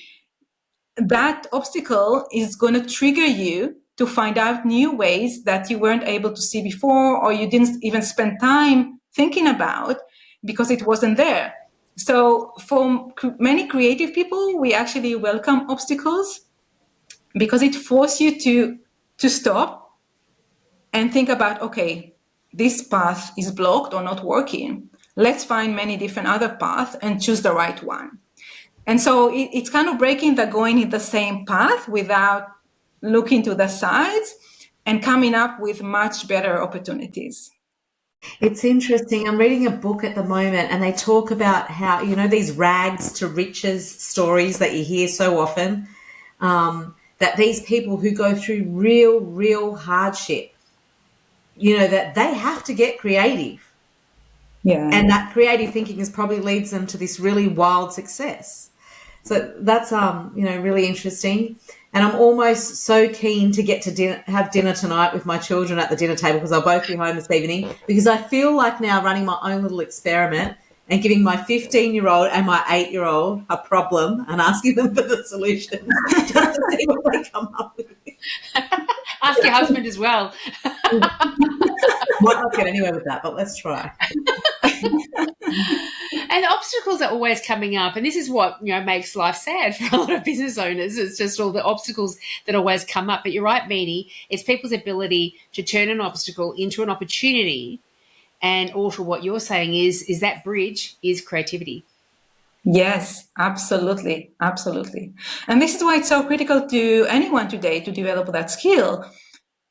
that obstacle is going to trigger you to find out new ways that you weren't able to see before, or you didn't even spend time thinking about because it wasn't there. So for many creative people, we actually welcome obstacles because it forces you to stop and think about, okay, this path is blocked or not working. Let's find many different other paths and choose the right one. And so it's kind of breaking the going in the same path without looking to the sides and coming up with much better opportunities. It's interesting. I'm reading a book at the moment and they talk about how, these rags to riches stories that you hear so often, that these people who go through real hardship, that they have to get creative. Yeah. And that creative thinking probably leads them to this really wild success. So that's, really interesting. And I'm almost so keen to get to have dinner tonight with my children at the dinner table, because I'll both be home this evening, because I feel like now running my own little experiment and giving my 15-year-old and my 8-year-old a problem and asking them for the solutions just to see what they come up with. Ask your husband as well. Might not get anywhere with that, but let's try. And obstacles are always coming up, and this is what makes life sad for a lot of business owners. It's just all the obstacles that always come up. But you're right, Meanie. It's people's ability to turn an obstacle into an opportunity. And also, what you're saying is that bridge is creativity. Yes, absolutely. Absolutely. And this is why it's so critical to anyone today to develop that skill,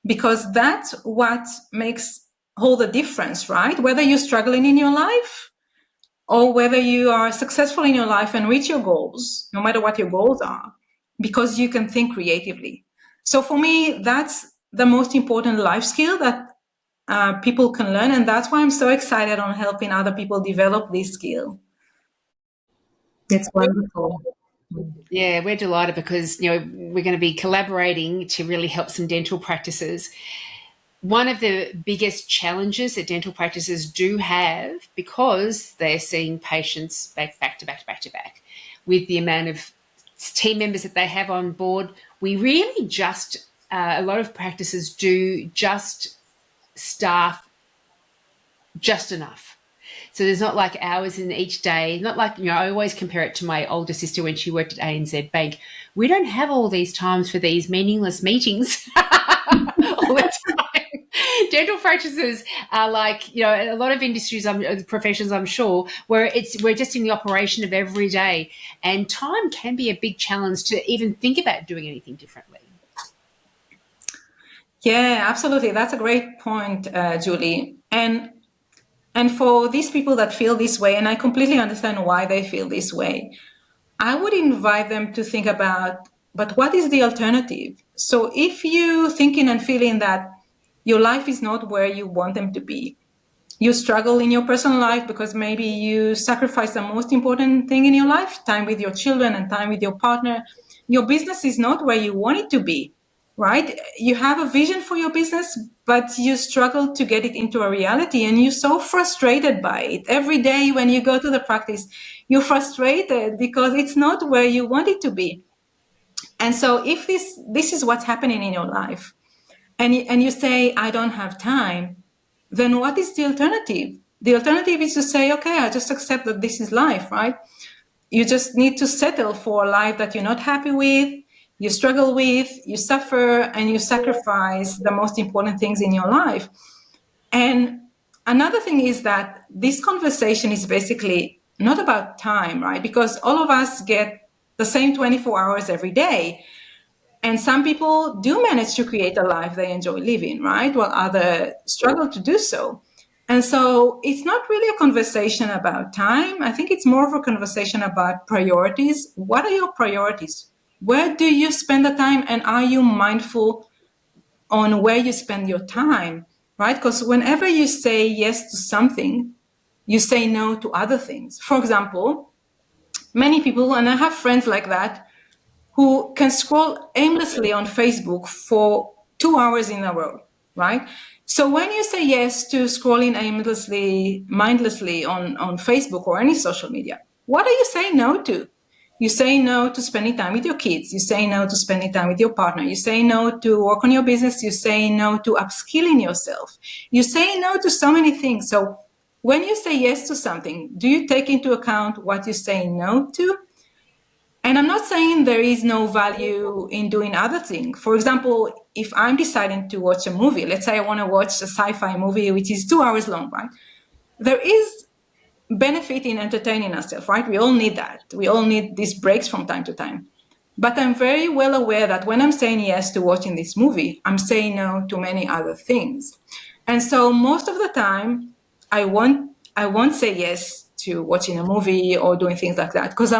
because that's what makes all the difference, right? Whether you're struggling in your life or whether you are successful in your life and reach your goals, no matter what your goals are, because you can think creatively. So for me, that's the most important life skill that people can learn. And that's why I'm so excited on helping other people develop this skill. It's wonderful. Yeah, we're delighted because we're going to be collaborating to really help some dental practices. One of the biggest challenges that dental practices do have, because they're seeing patients back to back, with the amount of team members that they have on board, we really just, a lot of practices do just staff just enough. So there's not like hours in each day, not like, I always compare it to my older sister when she worked at ANZ Bank. We don't have all these times for these meaningless meetings all the time. Dental practices are like, a lot of industries, professions, I'm sure, where we're just in the operation of every day, and time can be a big challenge to even think about doing anything differently. Yeah, absolutely. That's a great point, Julie. And for these people that feel this way, and I completely understand why they feel this way, I would invite them to think about, but what is the alternative? So if you thinking and feeling that your life is not where you want them to be, you struggle in your personal life because maybe you sacrifice the most important thing in your life, time with your children and time with your partner, your business is not where you want it to be, right? You have a vision for your business, but you struggle to get it into a reality, and you're so frustrated by it. Every day when you go to the practice, you're frustrated because it's not where you want it to be. And so if this is what's happening in your life, and you say, I don't have time, then what is the alternative? The alternative is to say, okay, I just accept that this is life, right? You just need to settle for a life that you're not happy with, you struggle with, you suffer, and you sacrifice the most important things in your life. And another thing is that this conversation is basically not about time, right? Because all of us get the same 24 hours every day. And some people do manage to create a life they enjoy living, right? While others struggle to do so. And so it's not really a conversation about time. I think it's more of a conversation about priorities. What are your priorities? Where do you spend the time? And are you mindful on where you spend your time, right? Because whenever you say yes to something, you say no to other things. For example, many people, and I have friends like that, who can scroll aimlessly on Facebook for 2 hours in a row, right? So when you say yes to scrolling aimlessly, mindlessly on Facebook or any social media, what are you saying no to? You say no to spending time with your kids. You say no to spending time with your partner. You say no to work on your business. You say no to upskilling yourself. You say no to so many things. So when you say yes to something, do you take into account what you say no to? And I'm not saying there is no value in doing other things. For example, if I'm deciding to watch a movie, let's say I want to watch a sci-fi movie, which is 2 hours long, right? There is benefit in entertaining ourselves, right? We all need that. We all need these breaks from time to time. But I'm very well aware that when I'm saying yes to watching this movie, I'm saying no to many other things. And so most of the time, I won't say yes to watching a movie or doing things like that because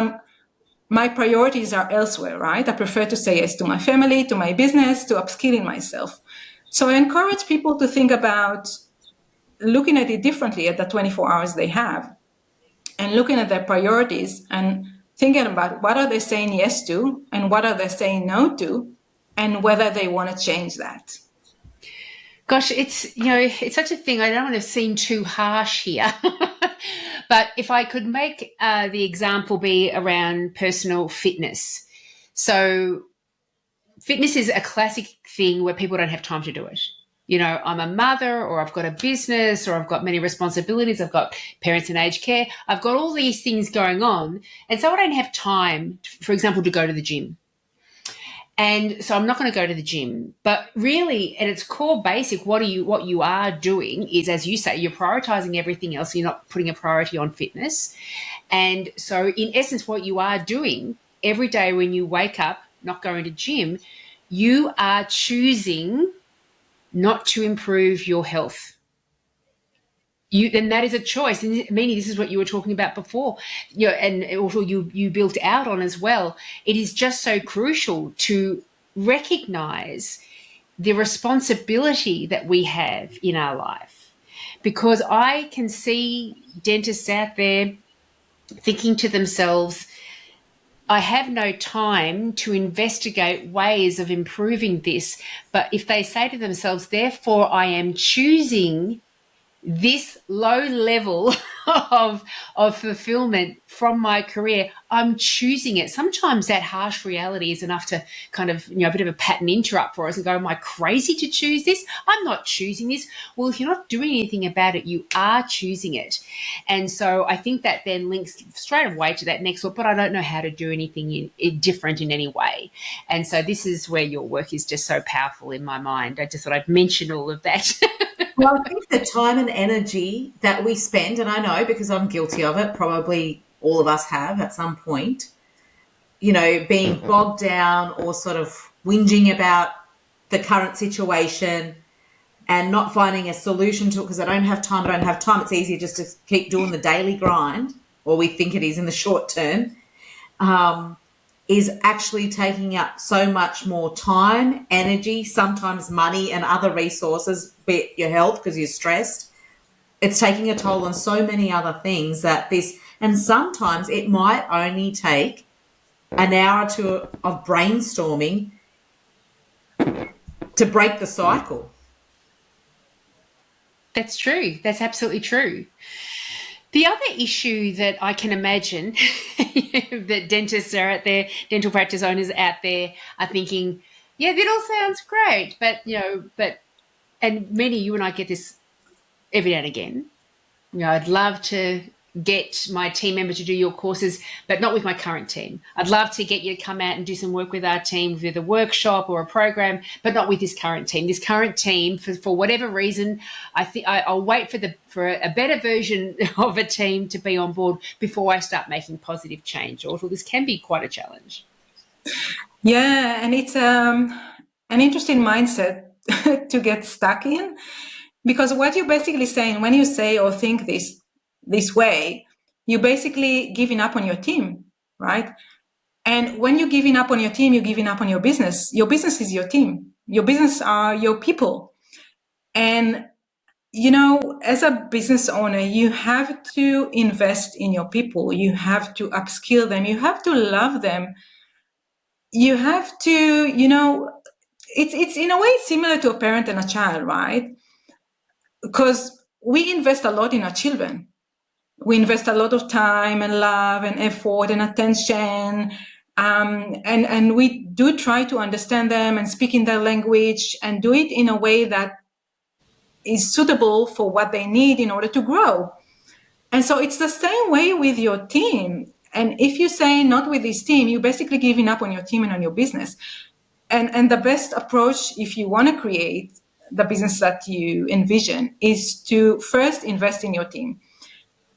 my priorities are elsewhere, right? I prefer to say yes to my family, to my business, to upskilling myself. So I encourage people to think about looking at it differently at the 24 hours they have and looking at their priorities and thinking about what are they saying yes to and what are they saying no to, and whether they want to change that. Gosh, it's such a thing. I don't want to seem too harsh here. But if I could make the example be around personal fitness. So fitness is a classic thing where people don't have time to do it. I'm a mother, or I've got a business, or I've got many responsibilities. I've got parents in aged care. I've got all these things going on. And so I don't have time, for example, to go to the gym. And so I'm not going to go to the gym. But really, at its core basic, what you are doing is, as you say, you're prioritizing everything else. You're not putting a priority on fitness. And so in essence, what you are doing every day when you wake up, not going to gym, you are choosing not to improve your health. And that is a choice. And Ameena, this is what you were talking about before, and also you built out on as well. It is just so crucial to recognize the responsibility that we have in our life, because I can see dentists out there thinking to themselves, I have no time to investigate ways of improving this. But if they say to themselves, therefore, I am choosing this low level of fulfillment from my career, I'm choosing it. Sometimes that harsh reality is enough to kind of, a bit of a pattern interrupt for us and go, am I crazy to choose this? I'm not choosing this. Well, if you're not doing anything about it, you are choosing it. And so I think that then links straight away to that next one, but I don't know how to do anything different in any way. And so this is where your work is just so powerful in my mind. I just thought I'd mention all of that. Well, I think the time and energy that we spend, and I know because I'm guilty of it, probably all of us have at some point, being bogged down or sort of whinging about the current situation and not finding a solution to it because I don't have time. It's easier just to keep doing the daily grind, or we think it is in the short term, is actually taking up so much more time, energy, sometimes money and other resources, be it your health because you're stressed. It's taking a toll on so many other things and sometimes it might only take an hour or two of brainstorming to break the cycle. That's true. That's absolutely true. The other issue that I can imagine that dentists are out there, dental practice owners out there are thinking, yeah, that all sounds great, but and many, you and I get this every now and again. I'd love to get my team member to do your courses, but not with my current team. I'd love to get you to come out and do some work with our team, with a workshop or a program, but not with this current team. This current team, for whatever reason, I think I'll wait for a better version of a team to be on board before I start making positive change. Ortal, this can be quite a challenge. Yeah, and it's an interesting mindset to get stuck in, because what you're basically saying when you say or think this way, you're basically giving up on your team, right? And when you're giving up on your team, you're giving up on your business. Your business is your team. Your business are your people. And, as a business owner, you have to invest in your people. You have to upskill them. You have to love them. You have to, it's in a way similar to a parent and a child, right? Because we invest a lot in our children. We invest a lot of time and love and effort and attention. And we do try to understand them and speak in their language and do it in a way that is suitable for what they need in order to grow. And so it's the same way with your team. And if you say not with this team, you're basically giving up on your team and on your business. And the best approach, if you want to create the business that you envision, is to first invest in your team.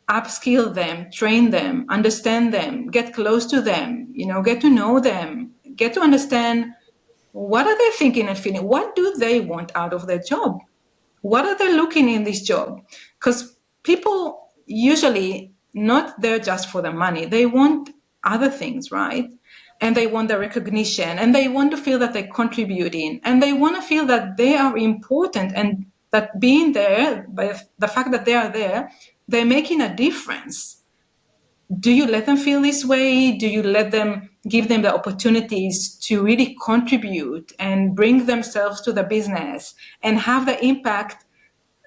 Upskill them, train them, understand them, get close to them, get to know them, get to understand what are they thinking and feeling, what do they want out of their job, what are they looking in this job? Because people usually not there just for the money, they want other things, right? And they want the recognition, and they want to feel that they're contributing, and they want to feel that they are important, and that being there, by the fact that they are there, they're making a difference. Do you let them feel this way? Do you let them give them the opportunities to really contribute and bring themselves to the business and have the impact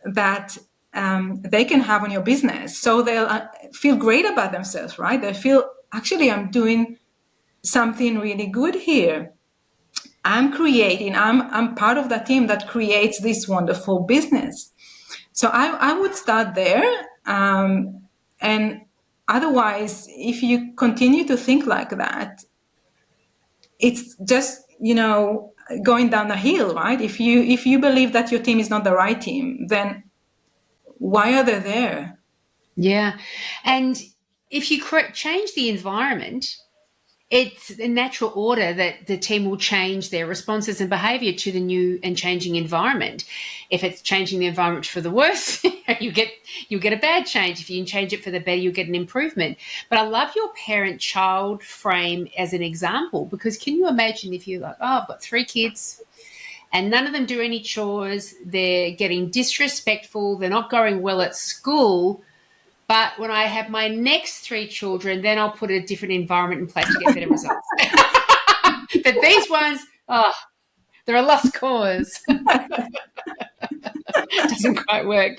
that they can have on your business. So they'll feel great about themselves, right? They feel, actually, I'm doing something really good here. I'm part of the team that creates this wonderful business. So I would start there. And otherwise, if you continue to think like that, it's just, going down the hill, right? If you believe that your team is not the right team, then why are they there? Yeah. And if you change the environment, it's a natural order that the team will change their responses and behavior to the new and changing environment. If it's changing the environment for the worse, you'll get a bad change. If you can change it for the better, you'll get an improvement. But I love your parent-child frame as an example, because can you imagine if you're like, oh, I've got 3 kids and none of them do any chores, they're getting disrespectful, they're not going well at school, but when I have my next 3 children, then I'll put a different environment in place to get better results. But these ones, they're a lost cause. Doesn't quite work.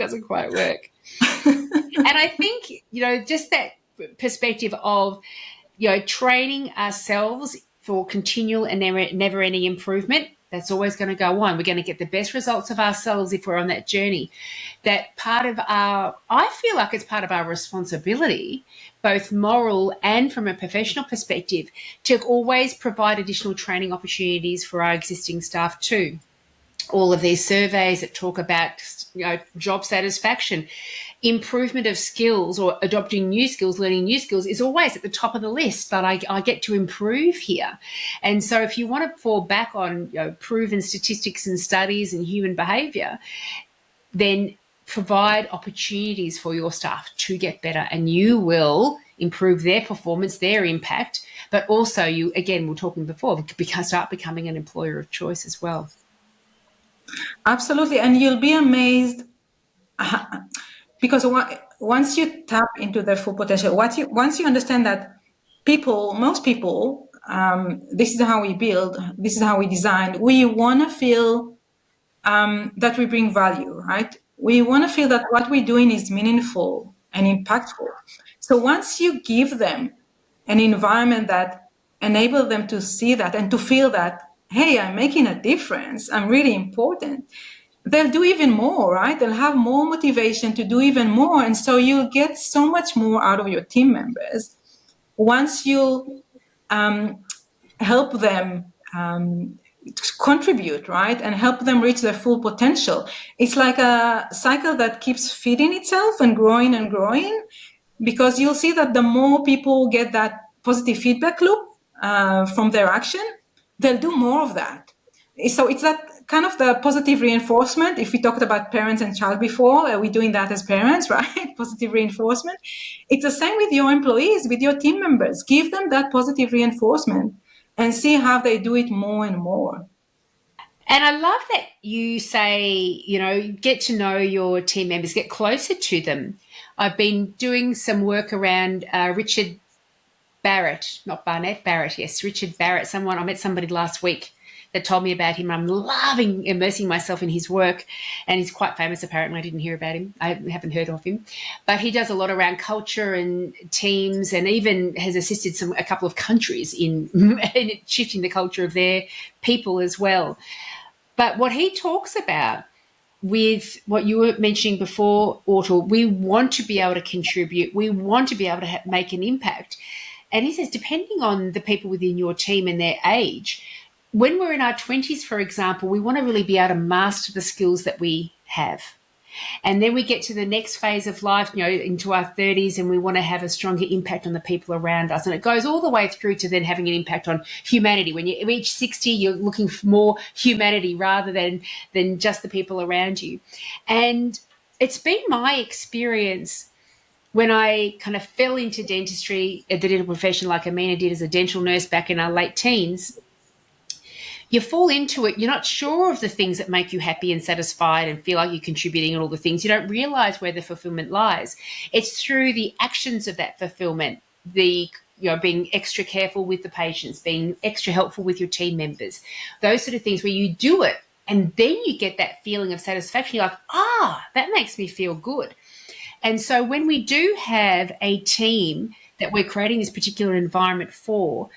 And I think, just that perspective of, training ourselves for continual and never-ending improvement, that's always going to go on. We're going to get the best results of ourselves if we're on that journey. I feel like it's part of our responsibility, both moral and from a professional perspective, to always provide additional training opportunities for our existing staff too. All of these surveys that talk about, job satisfaction, improvement of skills, or adopting new skills, learning new skills, is always at the top of the list. But I get to improve here. And so if you want to fall back on proven statistics and studies and human behavior, then provide opportunities for your staff to get better, and you will improve their performance, their impact, but also you, again, we were talking before, start becoming an employer of choice as well. Absolutely. And you'll be amazed because once you tap into their full potential, once you understand that most people, this is how we build, this is how we design, we want to feel that we bring value, right? We want to feel that what we're doing is meaningful and impactful. So once you give them an environment that enables them to see that and to feel that, hey, I'm making a difference, I'm really important, they'll do even more, right? They'll have more motivation to do even more. And so you'll get so much more out of your team members once you help them contribute, right? And help them reach their full potential. It's like a cycle that keeps feeding itself and growing, because you'll see that the more people get that positive feedback loop from their action, they'll do more of that. So it's that kind of the positive reinforcement. If we talked about parents and child before, we're doing that as parents, right? Positive reinforcement. It's the same with your employees, with your team members. Give them that positive reinforcement and see how they do it more and more. And I love that you say, get to know your team members, get closer to them. I've been doing some work around Richard Barrett, not Barnett, Barrett, yes, Richard Barrett. I met somebody last week that told me about him. I'm loving immersing myself in his work, and he's quite famous apparently. I didn't hear about him. I haven't heard of him. But he does a lot around culture and teams, and even has assisted a couple of countries in shifting the culture of their people as well. But what he talks about with what you were mentioning before, Ortal, we want to be able to contribute. We want to be able to make an impact. And he says, depending on the people within your team and their age, when we're in our 20s, for example, we want to really be able to master the skills that we have. And then we get to the next phase of life, into our 30s, and we want to have a stronger impact on the people around us. And it goes all the way through to then having an impact on humanity. When you reach 60, you're looking for more humanity rather than just the people around you. And it's been my experience when I kind of fell into dentistry, the dental profession, like Ameena did as a dental nurse back in our late teens. You fall into it, you're not sure of the things that make you happy and satisfied and feel like you're contributing and all the things. You don't realise where the fulfilment lies. It's through the actions of that fulfilment, the being extra careful with the patients, being extra helpful with your team members, those sort of things where you do it and then you get that feeling of satisfaction. You're like, that makes me feel good. And so when we do have a team that we're creating this particular environment for,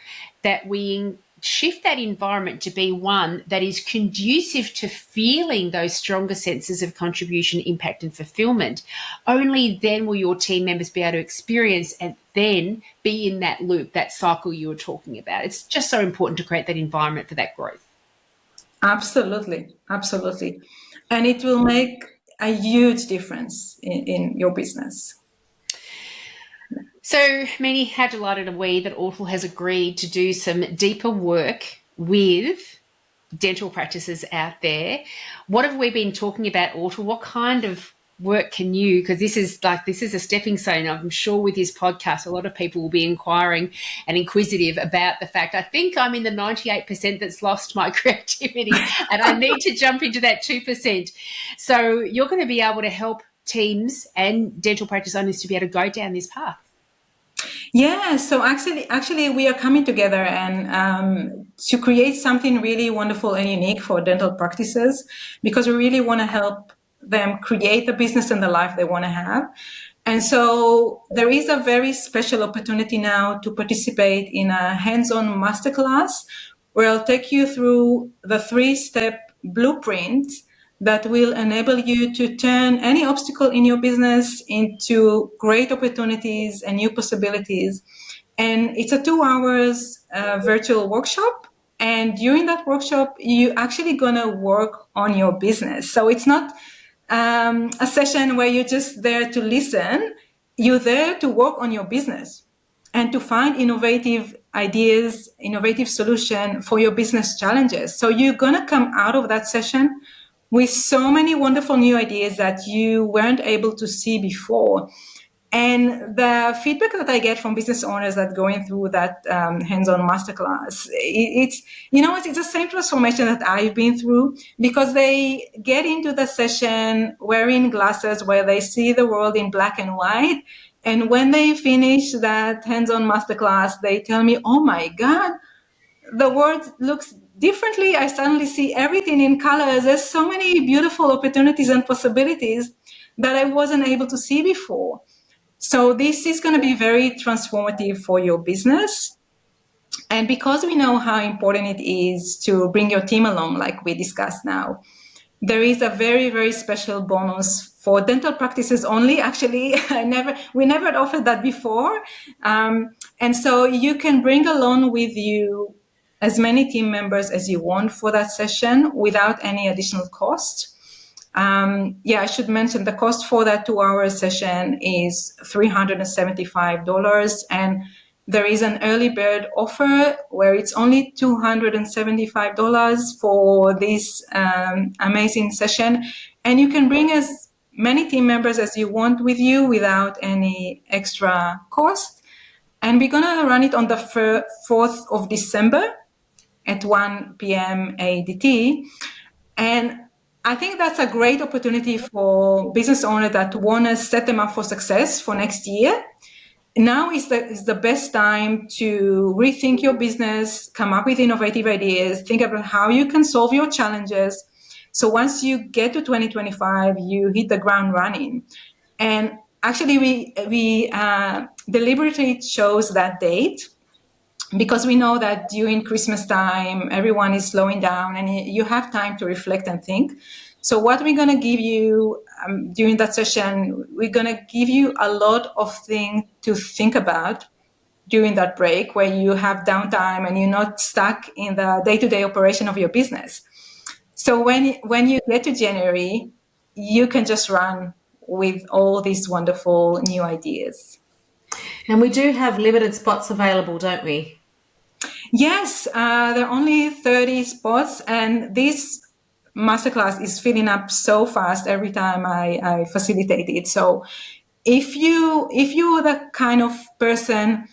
that we shift that environment to be one that is conducive to feeling those stronger senses of contribution, impact, and fulfillment, only then will your team members be able to experience and then be in that loop, that cycle you were talking about. It's just so important to create that environment for that growth. Absolutely. Absolutely. And it will make a huge difference in your business. So, Meenie, how delighted are we that Ortal has agreed to do some deeper work with dental practices out there? What have we been talking about, Ortal? What kind of work can you, because this is a stepping stone. I'm sure with this podcast, a lot of people will be inquiring and inquisitive about the fact, I think I'm in the 98% that's lost my creativity and I need to jump into that 2%. So you're going to be able to help teams and dental practice owners to be able to go down this path. Yeah, so actually, we are coming together and to create something really wonderful and unique for dental practices, because we really want to help them create the business and the life they want to have. And so there is a very special opportunity now to participate in a hands-on masterclass where I'll take you through the 3-step blueprint that will enable you to turn any obstacle in your business into great opportunities and new possibilities. And it's a 2 hours virtual workshop. And during that workshop, you're actually going to work on your business. So it's not a session where you're just there to listen. You're there to work on your business and to find innovative ideas, innovative solution for your business challenges. So you're going to come out of that session with so many wonderful new ideas that you weren't able to see before. And the feedback that I get from business owners that going through that hands-on masterclass, it's the same transformation that I've been through, because they get into the session wearing glasses where they see the world in black and white. And when they finish that hands-on masterclass, they tell me, oh my God, the world looks differently. I suddenly see everything in colors. There's so many beautiful opportunities and possibilities that I wasn't able to see before. So this is going to be very transformative for your business. And because we know how important it is to bring your team along, like we discussed now, there is a very, very special bonus for dental practices only. Actually, we never had offered that before. And so you can bring along with you as many team members as you want for that session without any additional cost. I should mention the cost for that 2-hour session is $375, and there is an early bird offer where it's only $275 for this amazing session, and you can bring as many team members as you want with you without any extra cost. And we're gonna run it on the 4th of December at 1 p.m. ADT, and I think that's a great opportunity for business owners that want to set them up for success for next year. Now is the best time to rethink your business, come up with innovative ideas, think about how you can solve your challenges. So once you get to 2025, you hit the ground running. And actually, we deliberately chose that date because we know that during Christmas time, everyone is slowing down and you have time to reflect and think. So what we're going to give you during that session, we're going to give you a lot of things to think about during that break where you have downtime and you're not stuck in the day-to-day operation of your business. So when you get to January, you can just run with all these wonderful new ideas. And we do have limited spots available, don't we? Yes, there are only 30 spots, and this masterclass is filling up so fast every time I facilitate it. So if you're the kind of person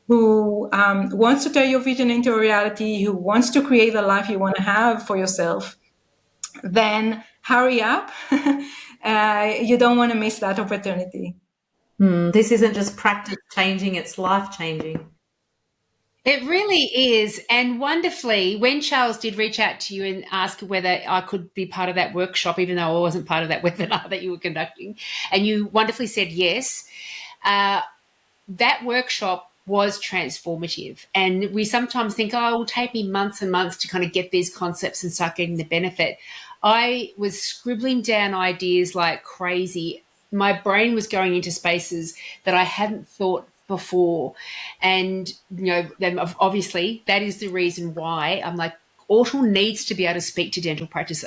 who wants to turn your vision into a reality, who wants to create the life you want to have for yourself, then hurry up. You don't want to miss that opportunity. This isn't just practice changing, it's life changing. It really is. And wonderfully, when Charles did reach out to you and ask whether I could be part of that workshop, even though I wasn't part of that webinar that you were conducting, and you wonderfully said yes, uh, that workshop was transformative. And we sometimes think, oh, it will take me months and months to kind of get these concepts and start getting the benefit. I was scribbling down ideas like crazy. My brain was going into spaces that I hadn't thought before. And, then obviously that is the reason why I'm like, Ortal needs to be able to speak to dental practice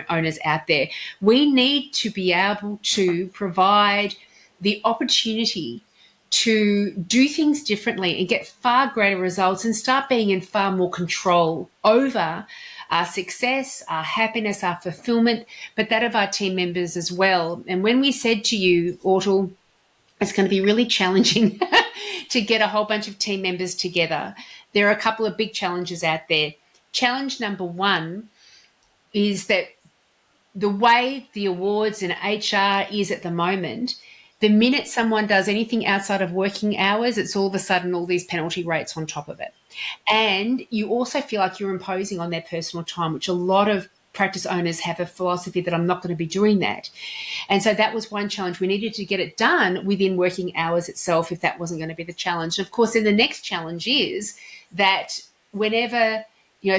owners out there. We need to be able to provide the opportunity to do things differently and get far greater results and start being in far more control over our success, our happiness, our fulfillment, but that of our team members as well. And when we said to you, Ortal, it's going to be really challenging to get a whole bunch of team members together, there are a couple of big challenges out there. Challenge number one is that the way the awards and HR is at the moment, the minute someone does anything outside of working hours, it's all of a sudden all these penalty rates on top of it. And you also feel like you're imposing on their personal time, which a lot of practice owners have a philosophy that I'm not going to be doing that. And so that was one challenge. We needed to get it done within working hours itself if that wasn't going to be the challenge. And of course, then the next challenge is that whenever,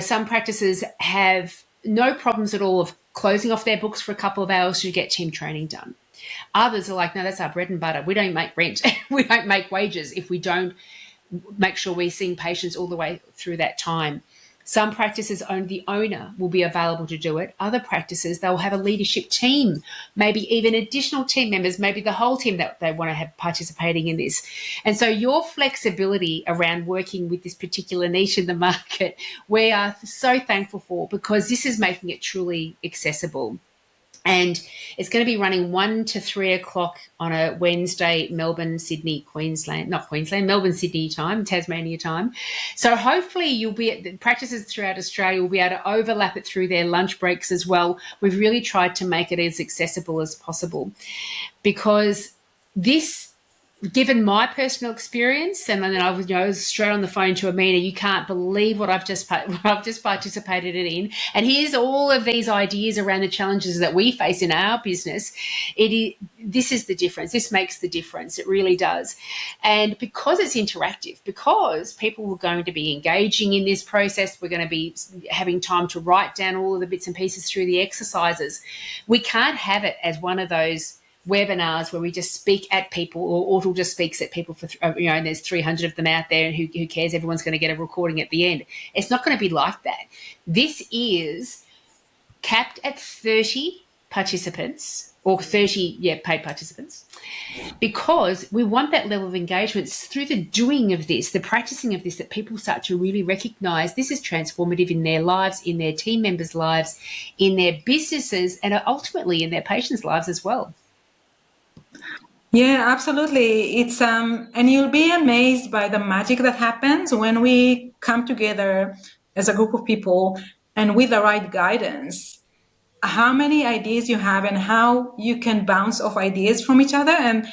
some practices have no problems at all of closing off their books for a couple of hours to get team training done. Others are like, no, that's our bread and butter. We don't make rent. We don't make wages if we don't make sure we're seeing patients all the way through that time. Some practices, the owner will be available to do it. Other practices, they'll have a leadership team, maybe even additional team members, maybe the whole team that they want to have participating in this. And so your flexibility around working with this particular niche in the market, we are so thankful for, because this is making it truly accessible. And it's going to be running 1 to 3 o'clock on a Wednesday, Melbourne, Sydney, Melbourne, Sydney time, Tasmania time. So hopefully you'll be at the practices throughout Australia will be able to overlap it through their lunch breaks as well. We've really tried to make it as accessible as possible, because this, given my personal experience, and then I was straight on the phone to Ameena, you can't believe what I've just participated in. And here's all of these ideas around the challenges that we face in our business. This is the difference. This makes the difference. It really does. And because it's interactive, because people are going to be engaging in this process, we're going to be having time to write down all of the bits and pieces through the exercises. We can't have it as one of those webinars where we just speak at people, or Ortal just speaks at people for, and there's 300 of them out there, and who cares? Everyone's going to get a recording at the end. It's not going to be like that. This is capped at 30 participants, or 30, paid participants, because we want that level of engagement. It's through the doing of this, the practicing of this, that people start to really recognize this is transformative in their lives, in their team members' lives, in their businesses, and ultimately in their patients' lives as well. Yeah, absolutely. It's and you'll be amazed by the magic that happens when we come together as a group of people and with the right guidance. How many ideas you have and how you can bounce off ideas from each other. And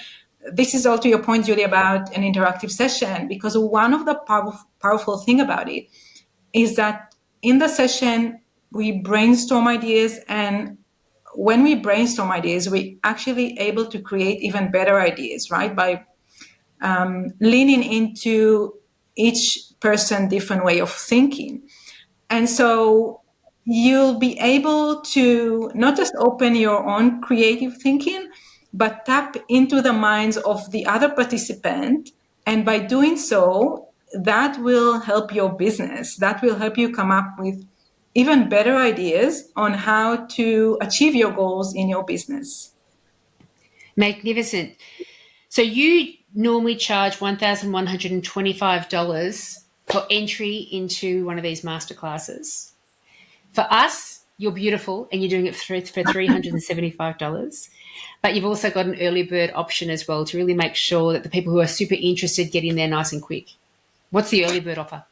this is all to your point, Julie, about an interactive session, because one of the powerful thing about it is that in the session we brainstorm ideas, and when we brainstorm ideas, we actually able to create even better ideas, right? By leaning into each person different way of thinking. And so you'll be able to not just open your own creative thinking, but tap into the minds of the other participant. And by doing so, that will help your business. That will help you come up with even better ideas on how to achieve your goals in your business. Magnificent. So you normally charge $1,125 for entry into one of these masterclasses. For us, you're beautiful and you're doing it for $375. But you've also got an early bird option as well to really make sure that the people who are super interested get in there nice and quick. What's the early bird offer?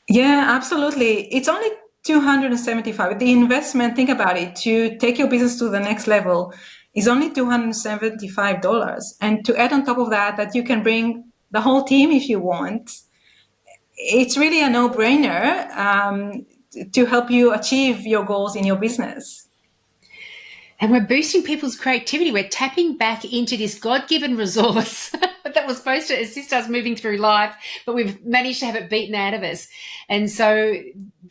Yeah, absolutely. It's only $275. The investment, think about it, to take your business to the next level is only $275. And to add on top of that, that you can bring the whole team if you want, it's really a no-brainer to help you achieve your goals in your business. And we're boosting people's creativity. We're tapping back into this God-given resource that was supposed to assist us moving through life, but we've managed to have it beaten out of us. And so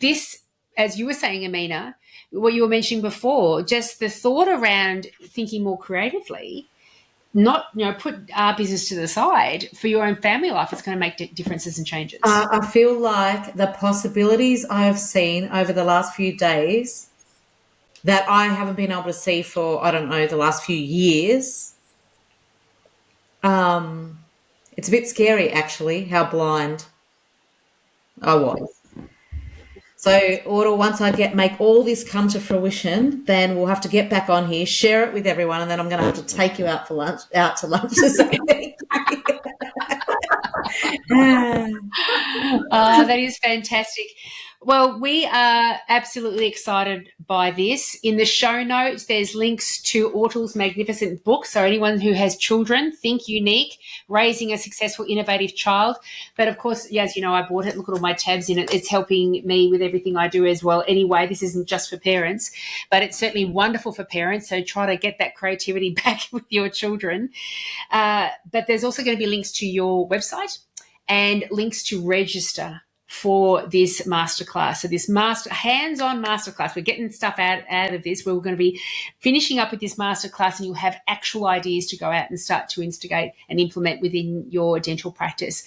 this, as you were saying, Ameena, what you were mentioning before, just the thought around thinking more creatively, not, put our business to the side for your own family life, it's going to make differences and changes. I feel like the possibilities I have seen over the last few days that I haven't been able to see for, I don't know, the last few years. It's a bit scary, actually, how blind I was. So, Ortal, once I make all this come to fruition, then we'll have to get back on here, share it with everyone, and then I'm going to have to take you out to lunch to say thank you. That is fantastic. Well, we are absolutely excited by this. In the show notes, there's links to Ortal's magnificent book. So anyone who has children, think unique, raising a successful, innovative child. But of course, as you know, I bought it. Look at all my tabs in it. It's helping me with everything I do as well. Anyway, this isn't just for parents, but it's certainly wonderful for parents. So try to get that creativity back with your children. But there's also going to be links to your website and links to register for this masterclass. So this hands-on masterclass, we're getting stuff out of this. We're going to be finishing up with this masterclass, and you'll have actual ideas to go out and start to instigate and implement within your dental practice.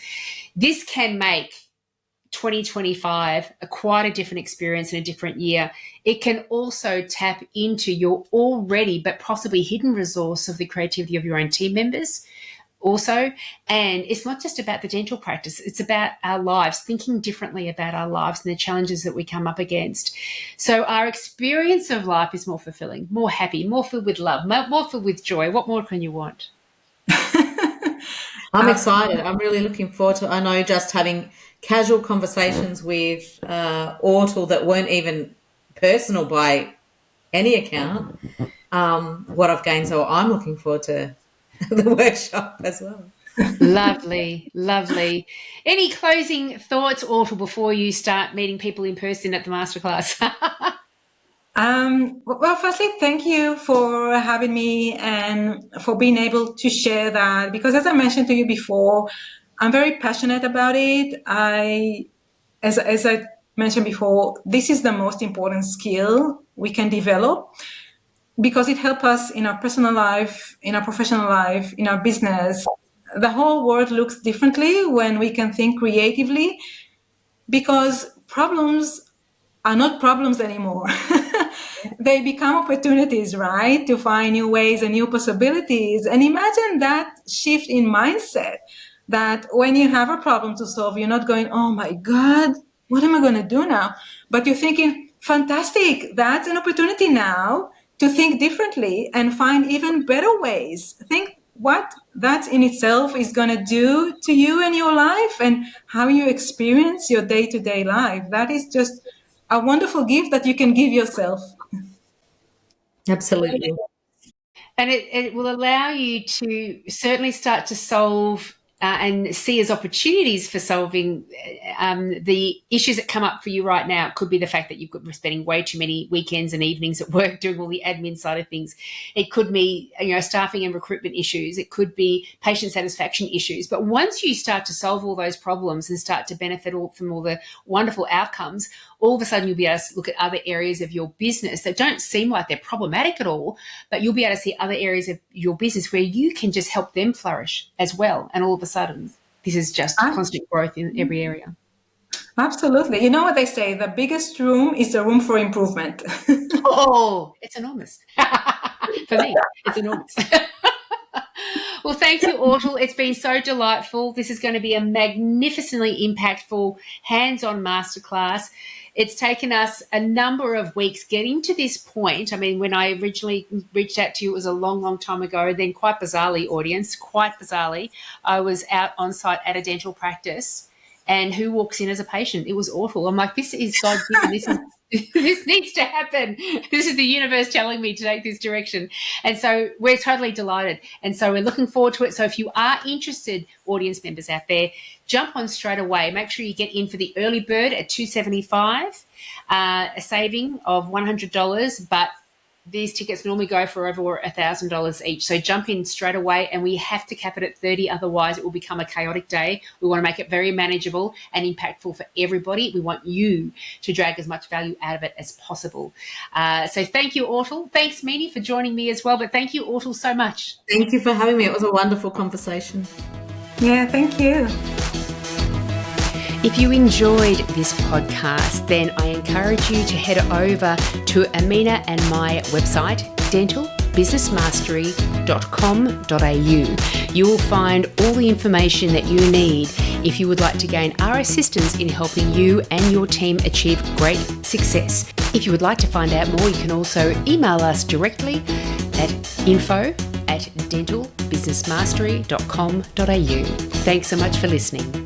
This can make 2025 quite a different experience and a different year. It can also tap into your already but possibly hidden resource of the creativity of your own team members also. And it's not just about the dental practice, it's about our lives, thinking differently about our lives and the challenges that we come up against. So our experience of life is more fulfilling, more happy, more filled with love, more filled with joy. What more can you want? I'm excited. I'm really looking forward to, I know, just having casual conversations with Ortal that weren't even personal by any account, what I've gained. So I'm looking forward to the workshop as well. Lovely, lovely. Any closing thoughts, Ortal, before you start meeting people in person at the masterclass? Well, firstly, thank you for having me and for being able to share that, because as I mentioned to you before, I'm very passionate about it. As I mentioned before, this is the most important skill we can develop, because it helps us in our personal life, in our professional life, in our business. The whole world looks differently when we can think creatively, because problems are not problems anymore. They become opportunities, right? To find new ways and new possibilities. And imagine that shift in mindset, that when you have a problem to solve, you're not going, oh my God, what am I going to do now? But you're thinking, fantastic, that's an opportunity now to think differently and find even better ways. Think what that in itself is going to do to you and your life and how you experience your day-to-day life. That is just a wonderful gift that you can give yourself. Absolutely. And it will allow you to certainly start to solve and see as opportunities for solving the issues that come up for you right now. It could be the fact that you're spending way too many weekends and evenings at work doing all the admin side of things. It could be, staffing and recruitment issues. It could be patient satisfaction issues. But once you start to solve all those problems and start to benefit from all the wonderful outcomes, all of a sudden you'll be able to look at other areas of your business that don't seem like they're problematic at all, but you'll be able to see other areas of your business where you can just help them flourish as well. And all of a sudden, this is just constant growth in every area. Absolutely. You know what they say, the biggest room is the room for improvement. Oh, it's enormous. For me, it's enormous. Well, thank you, Ortal. It's been so delightful. This is going to be a magnificently impactful hands-on masterclass. It's taken us a number of weeks getting to this point. I mean, when I originally reached out to you, it was a long, long time ago. Then quite bizarrely, I was out on site at a dental practice, and who walks in as a patient? It was Ortal. I'm like, this is God-given. This needs to happen. This is the universe telling me to take this direction. And so we're totally delighted. And so we're looking forward to it. So if you are interested, audience members out there, jump on straight away. Make sure you get in for the early bird at $275, a saving of $100. But these tickets normally go for over $1,000 each. So jump in straight away, and we have to cap it at 30. Otherwise, it will become a chaotic day. We want to make it very manageable and impactful for everybody. We want you to drag as much value out of it as possible. So thank you, Ortal. Thanks, Meenie, for joining me as well. But thank you, Ortal, so much. Thank you for having me. It was a wonderful conversation. Yeah, thank you. If you enjoyed this podcast, then I encourage you to head over to Ameena and my website, dentalbusinessmastery.com.au. You will find all the information that you need if you would like to gain our assistance in helping you and your team achieve great success. If you would like to find out more, you can also email us directly at info@dentalbusinessmastery.com.au. Thanks so much for listening.